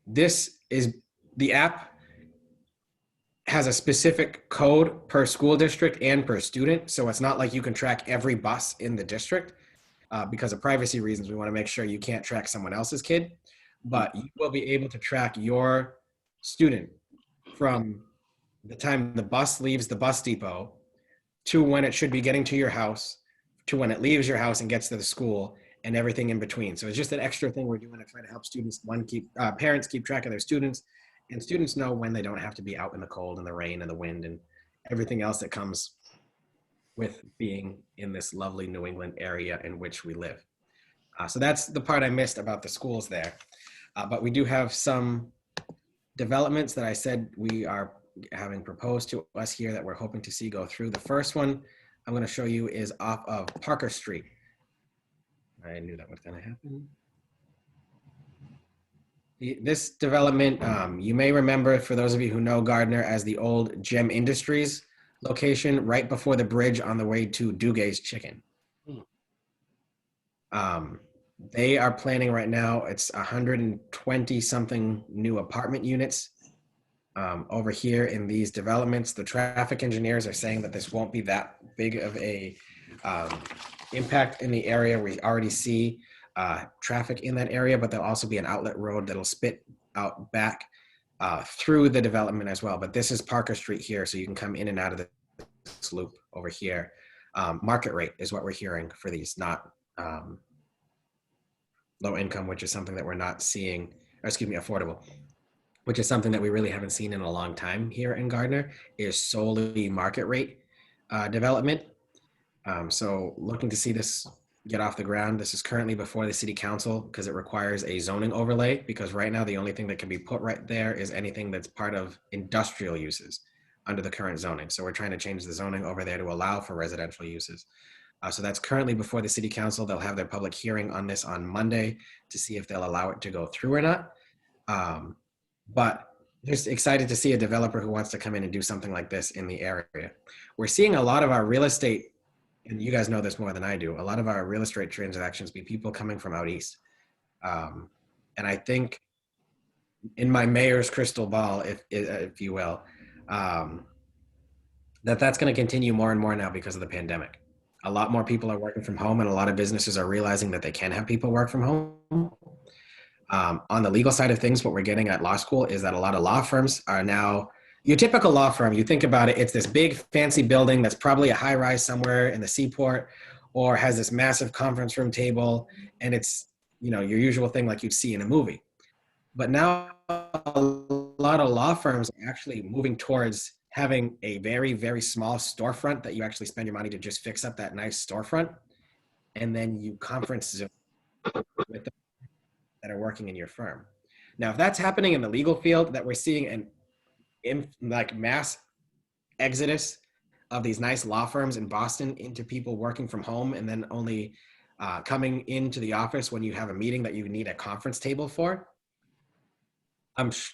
A: The app has a specific code per school district and per student. So it's not like you can track every bus in the district. Because of privacy reasons, we want to make sure you can't track someone else's kid. But you will be able to track your student from the time the bus leaves the bus depot to when it should be getting to your house, to when it leaves your house and gets to the school, and everything in between. So it's just an extra thing we're doing to try to help students, parents keep track of their students, and students know when they don't have to be out in the cold and the rain and the wind and everything else that comes with being in this lovely New England area in which we live. So that's the part I missed about the schools there. But we do have some developments that I said we are having proposed to us here that we're hoping to see go through. The first one I'm going to show you is off of Parker Street. I knew that was going to happen. This development, you may remember, for those of you who know Gardner, as the old Gem Industries location right before the bridge on the way to Dugay's Chicken. They are planning right now, it's 120 something new apartment units over here in these developments. The traffic engineers are saying that this won't be that big of a impact in the area. We already see traffic in that area, but there'll also be an outlet road that'll spit out back through the development as well. But this is Parker Street here, so you can come in and out of this loop over here. Market rate is what we're hearing for these, not low income, which is something that we're not seeing, or excuse me, affordable, which is something that we really haven't seen in a long time here in Gardner, is solely market rate development. So looking to see this get off the ground. This is currently before the city council because it requires a zoning overlay, because right now the only thing that can be put right there is anything that's part of industrial uses under the current zoning. So we're trying to change the zoning over there to allow for residential uses. So that's currently before the city council. They'll have their public hearing on this on Monday to see if they'll allow it to go through or not. But just excited to see a developer who wants to come in and do something like this in the area. We're seeing a lot of our real estate, and you guys know this more than I do, a lot of our real estate transactions be people coming from out east. And I think in my mayor's crystal ball, if you will, that's going to continue more and more now because of the pandemic. A lot more people are working from home, and a lot of businesses are realizing that they can have people work from home. On the legal side of things, what we're getting at law school is that a lot of law firms are now, your typical law firm, you think about it, it's this big fancy building that's probably a high rise somewhere in the seaport, or has this massive conference room table, and it's, you know, your usual thing like you'd see in a movie. But now a lot of law firms are actually moving towards having a very, very small storefront that you actually spend your money to just fix up that nice storefront, and then you conference Zoom with them that are working in your firm. Now, if that's happening in the legal field, that we're seeing an like mass exodus of these nice law firms in Boston into people working from home, and then only coming into the office when you have a meeting that you need a conference table for,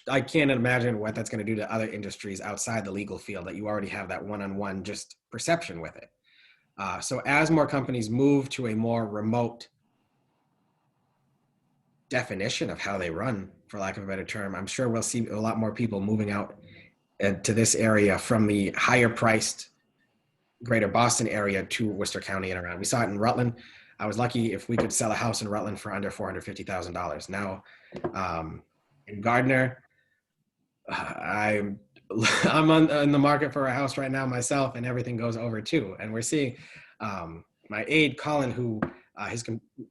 A: I can't imagine what that's going to do to other industries outside the legal field that you already have that one-on-one just perception with it. So as more companies move to a more remote definition of how they run, for lack of a better term, I'm sure we'll see a lot more people moving out to this area from the higher priced greater Boston area to Worcester County and around. We saw it in Rutland. I was lucky if we could sell a house in Rutland for under $450,000. Now, in Gardner, I'm in the market for a house right now myself, and everything goes over too. And we're seeing my aide, Colin, who his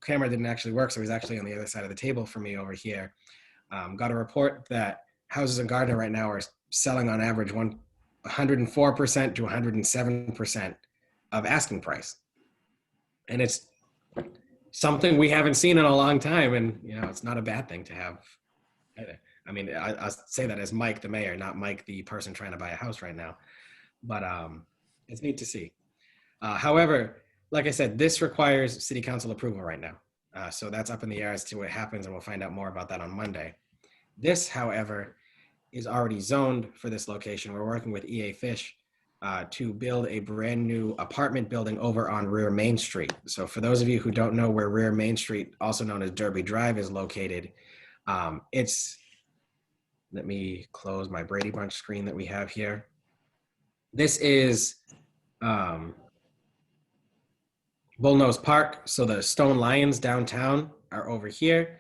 A: camera didn't actually work, so he's actually on the other side of the table for me over here, got a report that houses in Gardner right now are selling on average 104% to 107% of asking price. And it's something we haven't seen in a long time. And, you know, it's not a bad thing to have either. I mean, I say that as Mike, the mayor, not Mike, the person trying to buy a house right now. But it's neat to see. However, like I said, this requires city council approval right now. So that's up in the air as to what happens, and we'll find out more about that on Monday. This, however, is already zoned for this location. We're working with EA Fish to build a brand new apartment building over on Rear Main Street. So for those of you who don't know where Rear Main Street, also known as Derby Drive, is located, let me close my Brady Bunch screen that we have here. This is Bullnose Park. So the Stone Lions downtown are over here.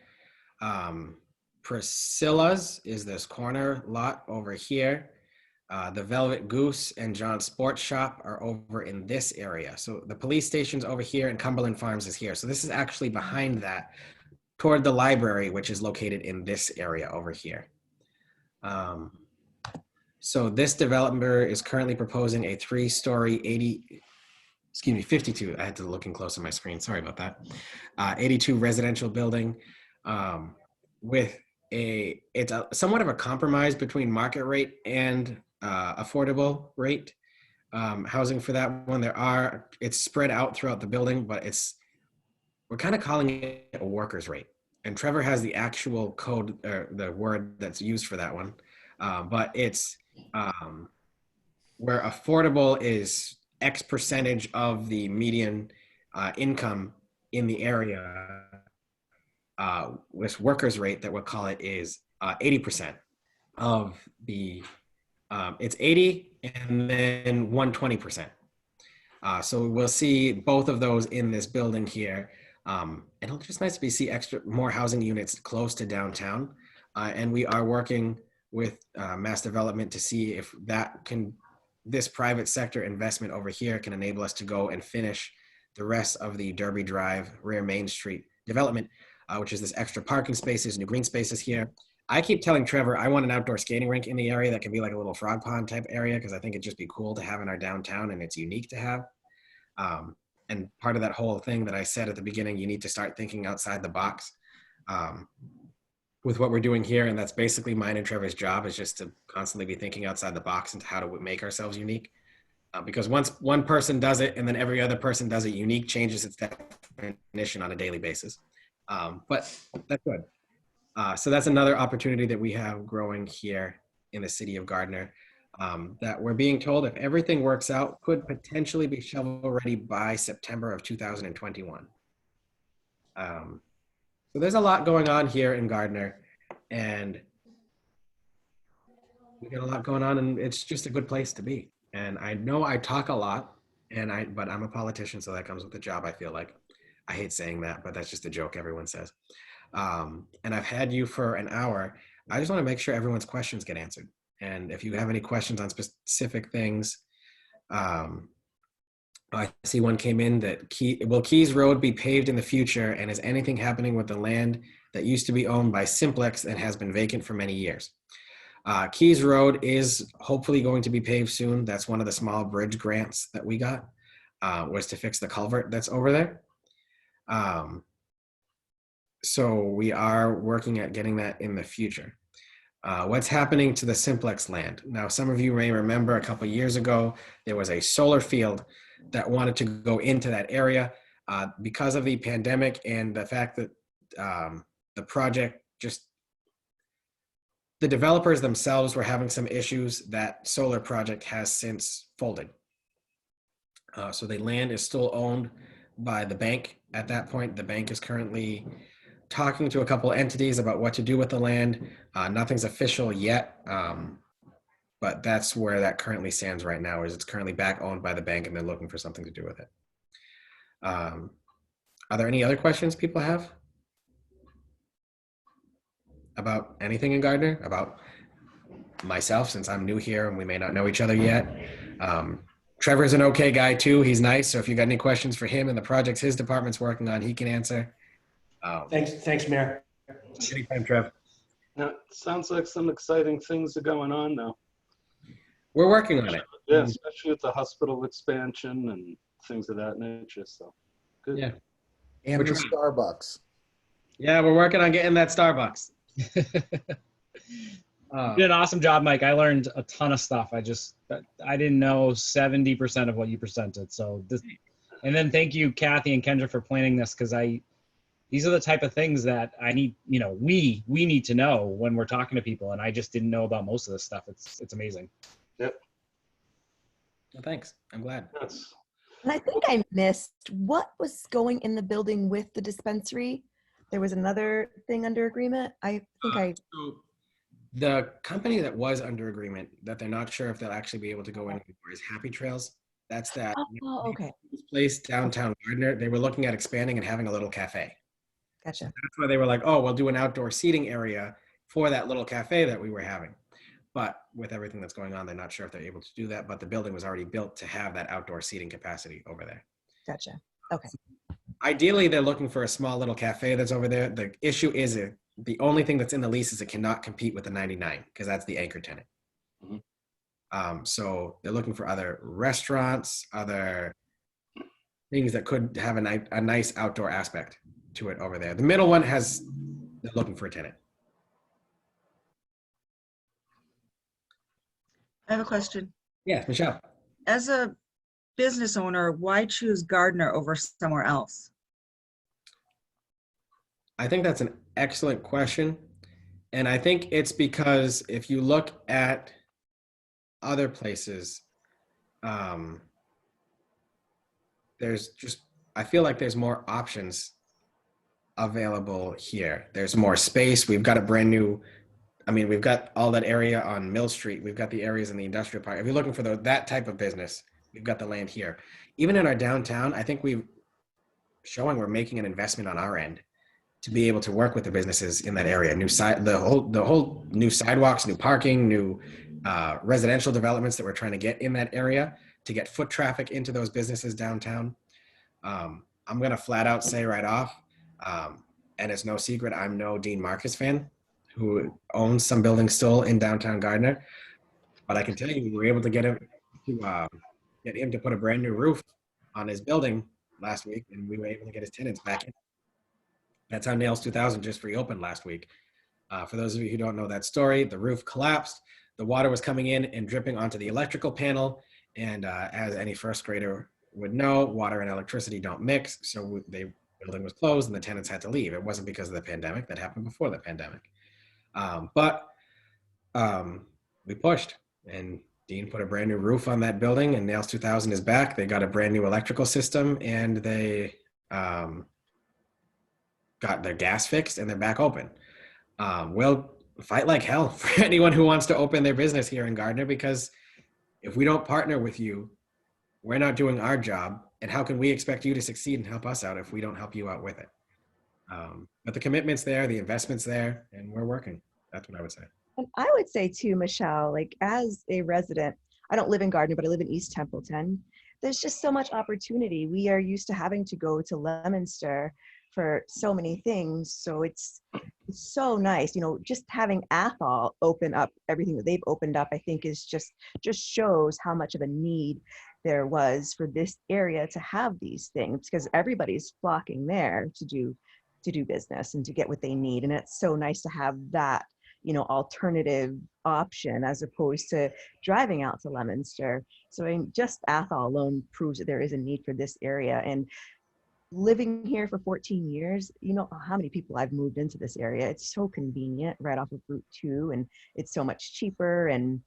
A: Priscilla's is this corner lot over here. The Velvet Goose and John's Sports Shop are over in this area. So the police station's over here, and Cumberland Farms is here. So this is actually behind that toward the library, which is located in this area over here. So this developer is currently proposing a 3-story 52. I had to look in close on my screen. Sorry about that. 82 residential building with it's a somewhat of a compromise between market rate and affordable rate housing for that one. It's spread out throughout the building, but we're kind of calling it a workers rate. And Trevor has the actual code, or the word that's used for that one. But it's where affordable is X percentage of the median income in the area. With workers rate that we'll call it is 80% of the, it's 80 and then 120%. So we'll see both of those in this building here. And it'll just nice to see more housing units close to downtown. And we are working with Mass Development to see if this private sector investment over here can enable us to go and finish the rest of the Derby Drive rear Main Street development, which is this extra parking spaces, new green spaces here. I keep telling Trevor I want an outdoor skating rink in the area that can be like a little frog pond type area, because I think it'd just be cool to have in our downtown, and it's unique to have. And part of that whole thing that I said at the beginning, you need to start thinking outside the box with what we're doing here. And that's basically mine and Trevor's job, is just to constantly be thinking outside the box and how to make ourselves unique. Because once one person does it and then every other person does it, unique changes its definition on a daily basis. But that's good. So that's another opportunity that we have growing here in the city of Gardner, that we're being told, if everything works out, could potentially be shovel ready by September of 2021. So there's a lot going on here in Gardner, and we got a lot going on, and it's just a good place to be. And I know I talk a lot, but I'm a politician, so that comes with the job, I feel like. I hate saying that, but that's just a joke everyone says. And I've had you for an hour. I just want to make sure everyone's questions get answered. And if you have any questions on specific things, I see one came in that will Keys Road be paved in the future? And is anything happening with the land that used to be owned by Simplex and has been vacant for many years? Keys Road is hopefully going to be paved soon. That's one of the small bridge grants that we got, was to fix the culvert that's over there. So we are working at getting that in the future. What's happening to the Simplex land? Now, some of you may remember a couple of years ago, there was a solar field that wanted to go into that area. Because of the pandemic and the fact that the project the developers themselves were having some issues, that solar project has since folded. So the land is still owned by the bank. At that point, the bank is currently talking to a couple entities about what to do with the land. Nothing's official yet, but that's where that currently stands right now, is it's currently back owned by the bank and they're looking for something to do with it. Are there any other questions people have about anything in Gardner? About myself, since I'm new here and we may not know each other yet. Trevor's an okay guy too. He's nice. So if you got any questions for him and the projects his department's working on, he can answer.
E: Thanks, Mayor.
A: Anytime, Trev.
C: Now, it sounds like some exciting things are going on now.
A: We're working on it.
C: Yeah, especially with the hospital expansion and things of that nature. So good.
A: Yeah.
F: And
A: We're
F: the
A: trying.
F: Starbucks.
A: Yeah, we're working on getting that Starbucks.
G: You did an awesome job, Mike. I learned a ton of stuff. I didn't know 70% of what you presented. So and then thank you, Kathy and Kendra, for planning this, because these are the type of things that I need, we need to know when we're talking to people, and I just didn't know about most of this stuff. It's amazing.
C: Yep.
A: Well, thanks. I'm glad.
C: Yes.
B: And I think I missed what was going in the building with the dispensary. There was another thing under agreement. I think
A: So the company that was under agreement that they're not sure if they'll actually be able to go in anymore is Happy Trails. That's that
B: Oh, okay.
A: place downtown Gardner. They were looking at expanding and having a little cafe.
B: Gotcha.
A: That's why they were like, oh, we'll do an outdoor seating area for that little cafe that we were having. But with everything that's going on, they're not sure if they're able to do that. But the building was already built to have that outdoor seating capacity over there.
B: Gotcha. Okay.
A: Ideally, they're looking for a small little cafe that's over there. The issue is the only thing that's in the lease is it cannot compete with the 99, because that's the anchor tenant.
C: Mhm.
A: So they're looking for other restaurants, other things that could have a nice outdoor aspect to it over there. The middle one they're looking for a tenant.
F: I have a question.
A: Yeah, Michelle.
F: As a business owner, why choose Gardner over somewhere else?
A: I think that's an excellent question. And I think it's because if you look at other places, um, there's just, I feel like there's more options available here. There's more space. We've got a brand new, I mean, we've got all that area on Mill Street. We've got the areas in the industrial park. If you're looking for that type of business, we've got the land here. Even in our downtown, I think we're making an investment on our end to be able to work with the businesses in that area. The whole new sidewalks, new parking, new residential developments that we're trying to get in that area to get foot traffic into those businesses downtown. I'm gonna flat out say right off, and it's no secret, I'm no Dean Marcus fan, who owns some buildings still in downtown Gardner. But I can tell you, we were able to get him to put a brand new roof on his building last week, and we were able to get his tenants back in. That's how Nails 2000 just reopened last week. For those of you who don't know that story, the roof collapsed. The water was coming in and dripping onto the electrical panel. And as any first grader would know, water and electricity don't mix. So the building was closed and the tenants had to leave. It wasn't because of the pandemic. That happened before the pandemic. But we pushed, and Dean put a brand new roof on that building, and Nails 2000 is back. They got a brand new electrical system, and they got their gas fixed, and they're back open. We'll fight like hell for anyone who wants to open their business here in Gardner, because if we don't partner with you, we're not doing our job. And how can we expect you to succeed and help us out if we don't help you out with it? But the commitment's there, the investment's there, and we're working. That's what I would say.
B: And I would say too, Michelle, like as a resident, I don't live in Gardner, but I live in East Templeton. There's just so much opportunity. We are used to having to go to Leominster for so many things. So it's so nice, you know, just having Athol open up everything that they've opened up, I think is just shows how much of a need there was for this area to have these things, because everybody's flocking there to do business and to get what they need. And it's so nice to have that, you know, alternative option as opposed to driving out to Leominster. So I mean, just Athol alone proves that there is a need for this area. And living here for 14 years, you know how many people I've moved into this area. It's so convenient right off of Route 2, and it's so much cheaper, and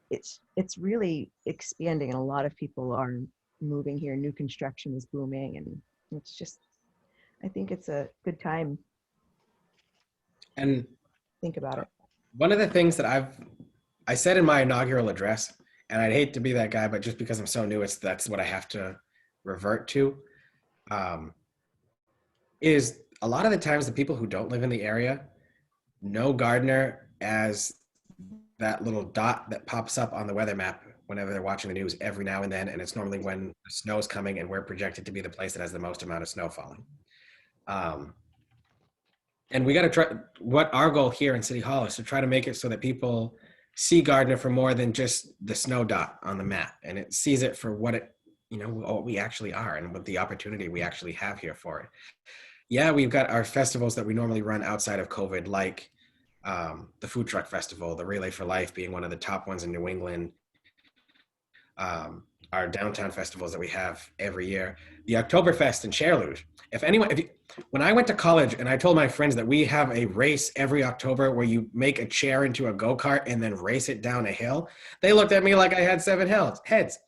B: it's really expanding, and a lot of people are moving here. New construction is booming, and it's just, I think it's a good time.
A: And
B: Think about it.
A: one of the things that I said in my inaugural address, and I'd hate to be that guy, but just because I'm so new, that's what I have to revert to, is a lot of the times the people who don't live in the area know Gardner as that little dot that pops up on the weather map whenever they're watching the news every now and then, and it's normally when the snow's coming and we're projected to be the place that has the most amount of snow falling. And we got to try, what our goal here in City Hall is to try to make it so that people see Gardner for more than just the snow dot on the map, and it sees it for what it, you know, what we actually are and what the opportunity we actually have here for it. Yeah, we've got our festivals that we normally run outside of COVID, like the Food Truck Festival, the Relay for Life being one of the top ones in New England, our downtown festivals that we have every year, the Oktoberfest and Chair Luge. When I went to college and I told my friends that we have a race every October where you make a chair into a go-kart and then race it down a hill, they looked at me like I had 7 heads.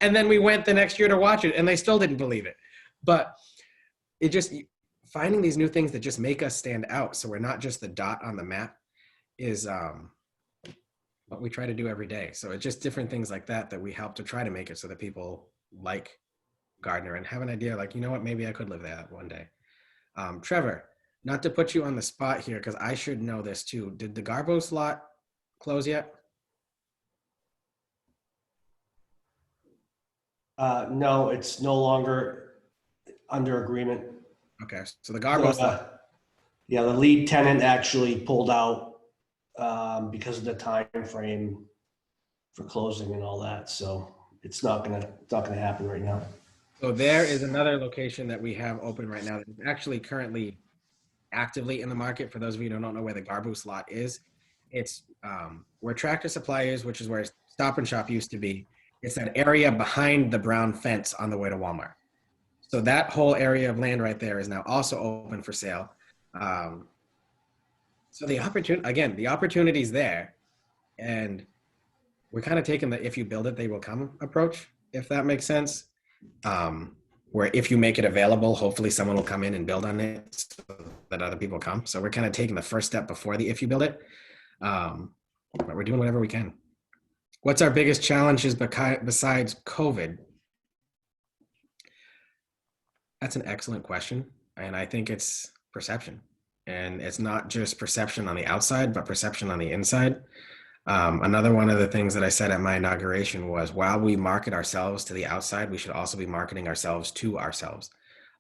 A: And then we went the next year to watch it and they still didn't believe it. But it just, finding these new things that just make us stand out, so we're not just the dot on the map, is what we try to do every day. So it's just different things like that we help to try to make it so that people like Gardner and have an idea like, you know what, maybe I could live there one day. Trevor, not to put you on the spot here, because I should know this too. Did the Garbos lot close yet?
E: No, it's no longer under agreement.
A: Okay, so the Garbos lot.
E: Yeah, the lead tenant actually pulled out because of the time frame for closing and all that. So it's not gonna happen right now.
A: So there is another location that we have open right now that is actually currently actively in the market. For those of you who don't know where the Garbos lot is, It's where Tractor Supply is, which is where Stop and Shop used to be. It's that area behind the brown fence on the way to Walmart. So that whole area of land right there is now also open for sale. Um, so the opportunity, again, the opportunity is there, and we're kind of taking the "if you build it, they will come" approach, if that makes sense. Where if you make it available, hopefully someone will come in and build on it so that other people come. So we're kind of taking the first step before the "if you build it," but we're doing whatever we can. What's our biggest challenges besides COVID? That's an excellent question. And I think it's perception. And it's not just perception on the outside, but perception on the inside. Another one of the things that I said at my inauguration was, while we market ourselves to the outside, we should also be marketing ourselves to ourselves.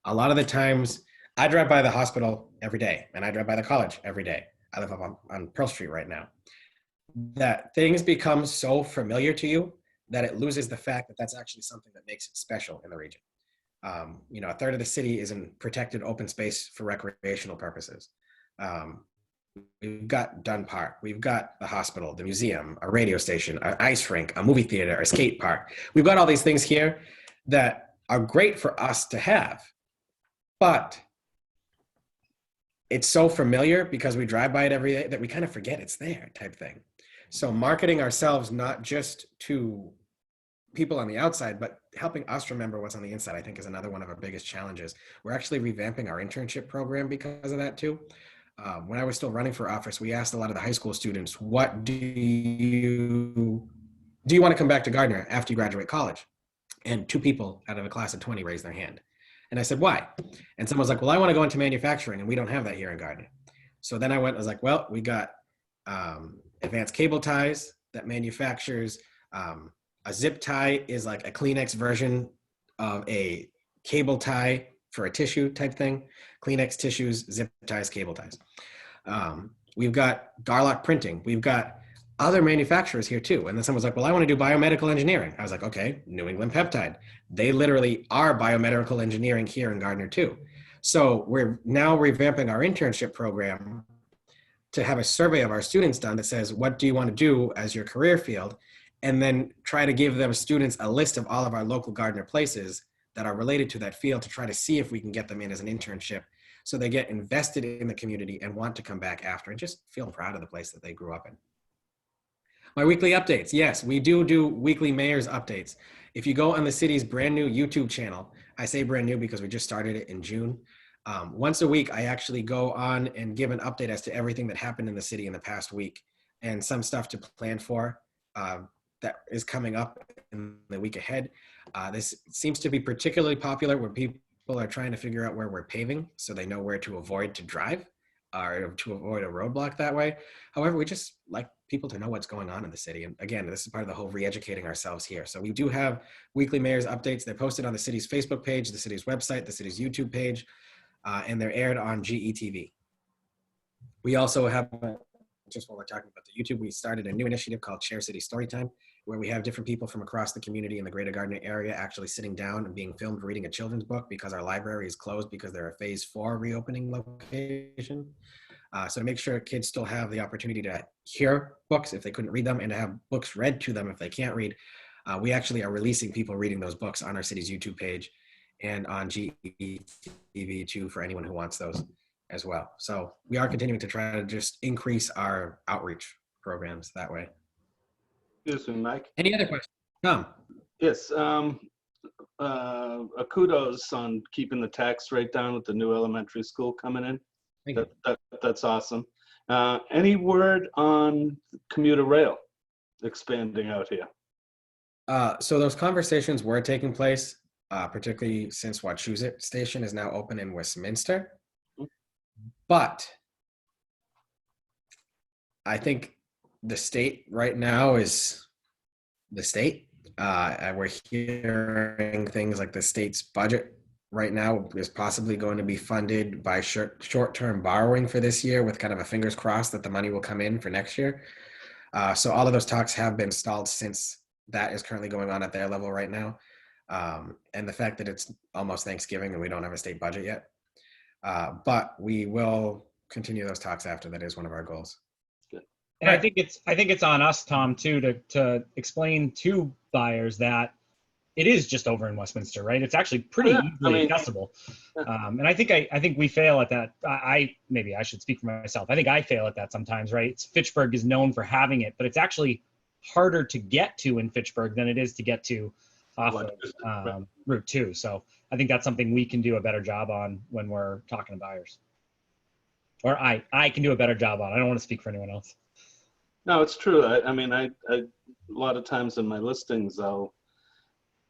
A: A lot of the times, I drive by the hospital every day, and I drive by the college every day. I live up on Pearl Street right now. That things become so familiar to you that it loses the fact that that's actually something that makes it special in the region. You know, a third of the city is in protected open space for recreational purposes. We've got Dunn Park, we've got the hospital, the museum, a radio station, an ice rink, a movie theater, a skate park. We've got all these things here that are great for us to have, but it's so familiar because we drive by it every day that we kind of forget it's there, type thing. So marketing ourselves not just to people on the outside, but helping us remember what's on the inside, I think, is another one of our biggest challenges. We're actually revamping our internship program because of that too. When I was still running for office, we asked a lot of the high school students, what do you want to come back to Gardner after you graduate college? And 2 people out of a class of 20 raised their hand. And I said, why? And someone was like, well, I want to go into manufacturing, and we don't have that here in Gardner. So then I was like, well, we got advanced cable ties that manufactures a zip tie is like a Kleenex version of a cable tie for a tissue type thing. Kleenex tissues, zip ties, cable ties. We've got Garlock printing. We've got other manufacturers here too. And then someone was like, well, I want to do biomedical engineering. I was like, okay, New England Peptide. They literally are biomedical engineering here in Gardner too. So we're now revamping our internship program to have a survey of our students done that says, what do you want to do as your career field? And then try to give them students a list of all of our local Gardner places that are related to that field to try to see if we can get them in as an internship so they get invested in the community and want to come back after and just feel proud of the place that they grew up in. My weekly updates. Yes, we do weekly mayor's updates. If you go on the city's brand new YouTube channel, I say brand new because we just started it in June. Once a week, I actually go on and give an update as to everything that happened in the city in the past week and some stuff to plan for. That is coming up in the week ahead. This seems to be particularly popular where people are trying to figure out where we're paving so they know where to avoid to drive or to avoid a roadblock that way. However, we just like people to know what's going on in the city. And again, this is part of the whole re-educating ourselves here. So we do have weekly mayor's updates. They're posted on the city's Facebook page, the city's website, the city's YouTube page, and they're aired on GETV. We also have, just while we're talking about the YouTube, we started a new initiative called Share City Storytime, where we have different people from across the community in the greater Gardner area actually sitting down and being filmed reading a children's book because our library is closed because they're a phase 4 reopening location. So to make sure kids still have the opportunity to hear books if they couldn't read them and to have books read to them if they can't read, we actually are releasing people reading those books on our city's YouTube page and on GETV too for anyone who wants those as well. So we are continuing to try to just increase our outreach programs that way.
C: Excuse me, Mike.
A: Any other questions? Tom?
C: Yes. Kudos on keeping the tax rate down with the new elementary school coming in.
A: Thank you.
C: That's awesome. Any word on commuter rail expanding out here?
A: So those conversations were taking place, particularly since Wachusett Station is now open in Westminster. But I think the state right now is the state. We're hearing things like the state's budget right now is possibly going to be funded by short-term borrowing for this year with kind of a fingers crossed that the money will come in for next year. So all of those talks have been stalled since that is currently going on at their level right now. And the fact that it's almost Thanksgiving and we don't have a state budget yet. But we will continue those talks after. That is one of our goals.
C: Good.
G: And I think it's on us, Tom, too, to explain to buyers that it is just over in Westminster, right? It's actually pretty easily accessible. And I think we fail at that. Maybe I should speak for myself. I think I fail at that sometimes, right? Fitchburg is known for having it, but it's actually harder to get to in Fitchburg than it is to get to off of Route 2. So I think that's something we can do a better job on when we're talking to buyers. Or I can do a better job on. I don't want to speak for anyone else.
C: No, it's true. I mean, a lot of times in my listings,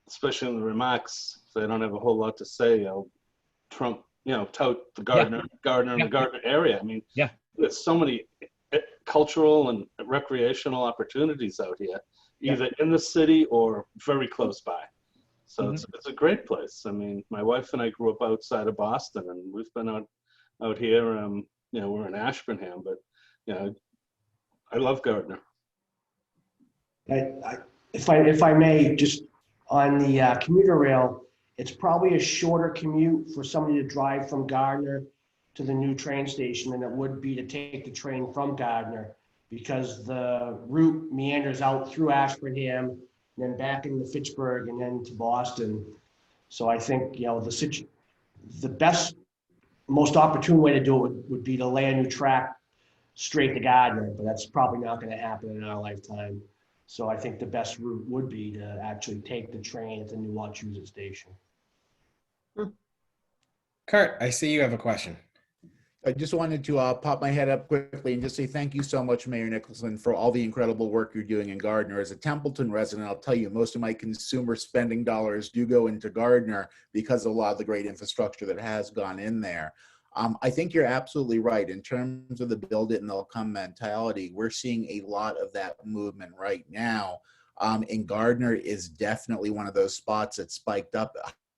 C: especially in the remarks, if I don't have a whole lot to say, I'll tout the Gardner and the Gardner area. I mean, there's so many cultural and recreational opportunities out here, either in the city or very close by. So it's a great place. I mean, my wife and I grew up outside of Boston, and we've been out here. We're in Ashburnham, but I love Gardner.
E: If I may, just on the commuter rail, it's probably a shorter commute for somebody to drive from Gardner to the new train station than it would be to take the train from Gardner, because the route meanders out through Ashburnham and then back into Fitchburg and then to Boston. So I think, the best, most opportune way to do it would be to lay a new track straight to Gardner, but that's probably not going to happen in our lifetime. So I think the best route would be to actually take the train at the new Wachusett station.
A: Kurt, I see you have a question.
H: I just wanted to pop my head up quickly and just say thank you so much, Mayor Nicholson, for all the incredible work you're doing in Gardner. As a Templeton resident, I'll tell you, most of my consumer spending dollars do go into Gardner because of a lot of the great infrastructure that has gone in there. I think you're absolutely right. In terms of the build it and they'll come mentality, we're seeing a lot of that movement right now. And Gardner is definitely one of those spots that spiked up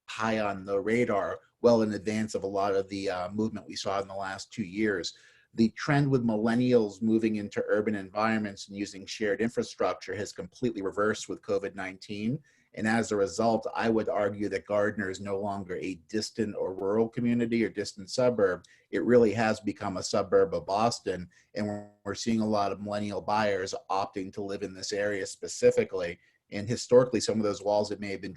H: high on the radar well in advance of a lot of the movement we saw in the last 2 years. The trend with millennials moving into urban environments and using shared infrastructure has completely reversed with COVID-19. And as a result, I would argue that Gardner is no longer a distant or rural community or distant suburb. It really has become a suburb of Boston. And we're seeing a lot of millennial buyers opting to live in this area specifically. And historically, some of those walls that may have been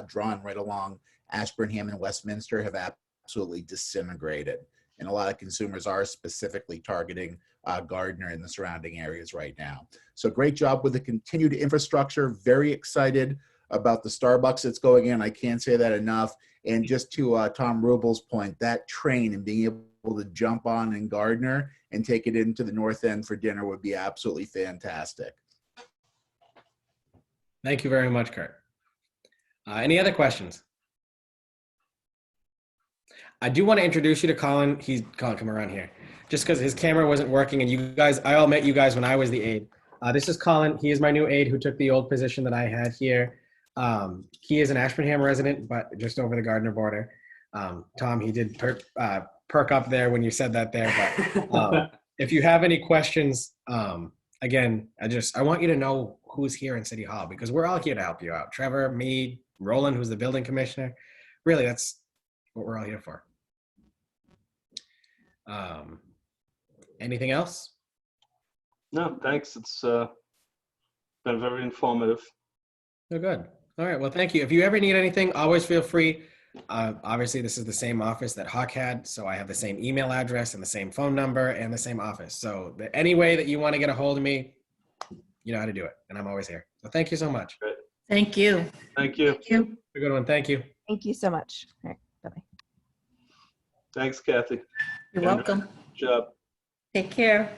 H: drawn right along Ashburnham and Westminster have absolutely disintegrated. And a lot of consumers are specifically targeting Gardner and the surrounding areas right now. So great job with the continued infrastructure. Very excited about the Starbucks that's going in. I can't say that enough. And just to Tom Rubel's point, that train and being able to jump on in Gardner and take it into the North End for dinner would be absolutely fantastic.
A: Thank you very much, Kurt. Any other questions? I do want to introduce you to Colin. Colin, come around here. Just because his camera wasn't working, and you guys, I all met you guys when I was the aide. This is Colin. He is my new aide who took the old position that I had here. He is an Ashburnham resident, but just over the Gardner border. Tom, he did perk up there when you said that there. But if you have any questions, again, I want you to know who's here in City Hall, because we're all here to help you out. Trevor, me, Roland, who's the building commissioner. Really, that's what we're all here for. Anything else?
C: No, thanks. It's been very informative.
A: Oh, good. All right. Well, thank you. If you ever need anything, always feel free. Obviously, this is the same office that Hawk had, so I have the same email address and the same phone number and the same office. So any way that you want to get a hold of me, you know how to do it, and I'm always here. So thank you so much.
C: Great.
I: Thank you.
C: Thank you.
I: Thank you.
A: Have a good one. Thank you.
B: Thank you so much. All right, bye-bye.
C: Thanks, Kathy.
I: You're welcome.
C: Good job.
I: Take care.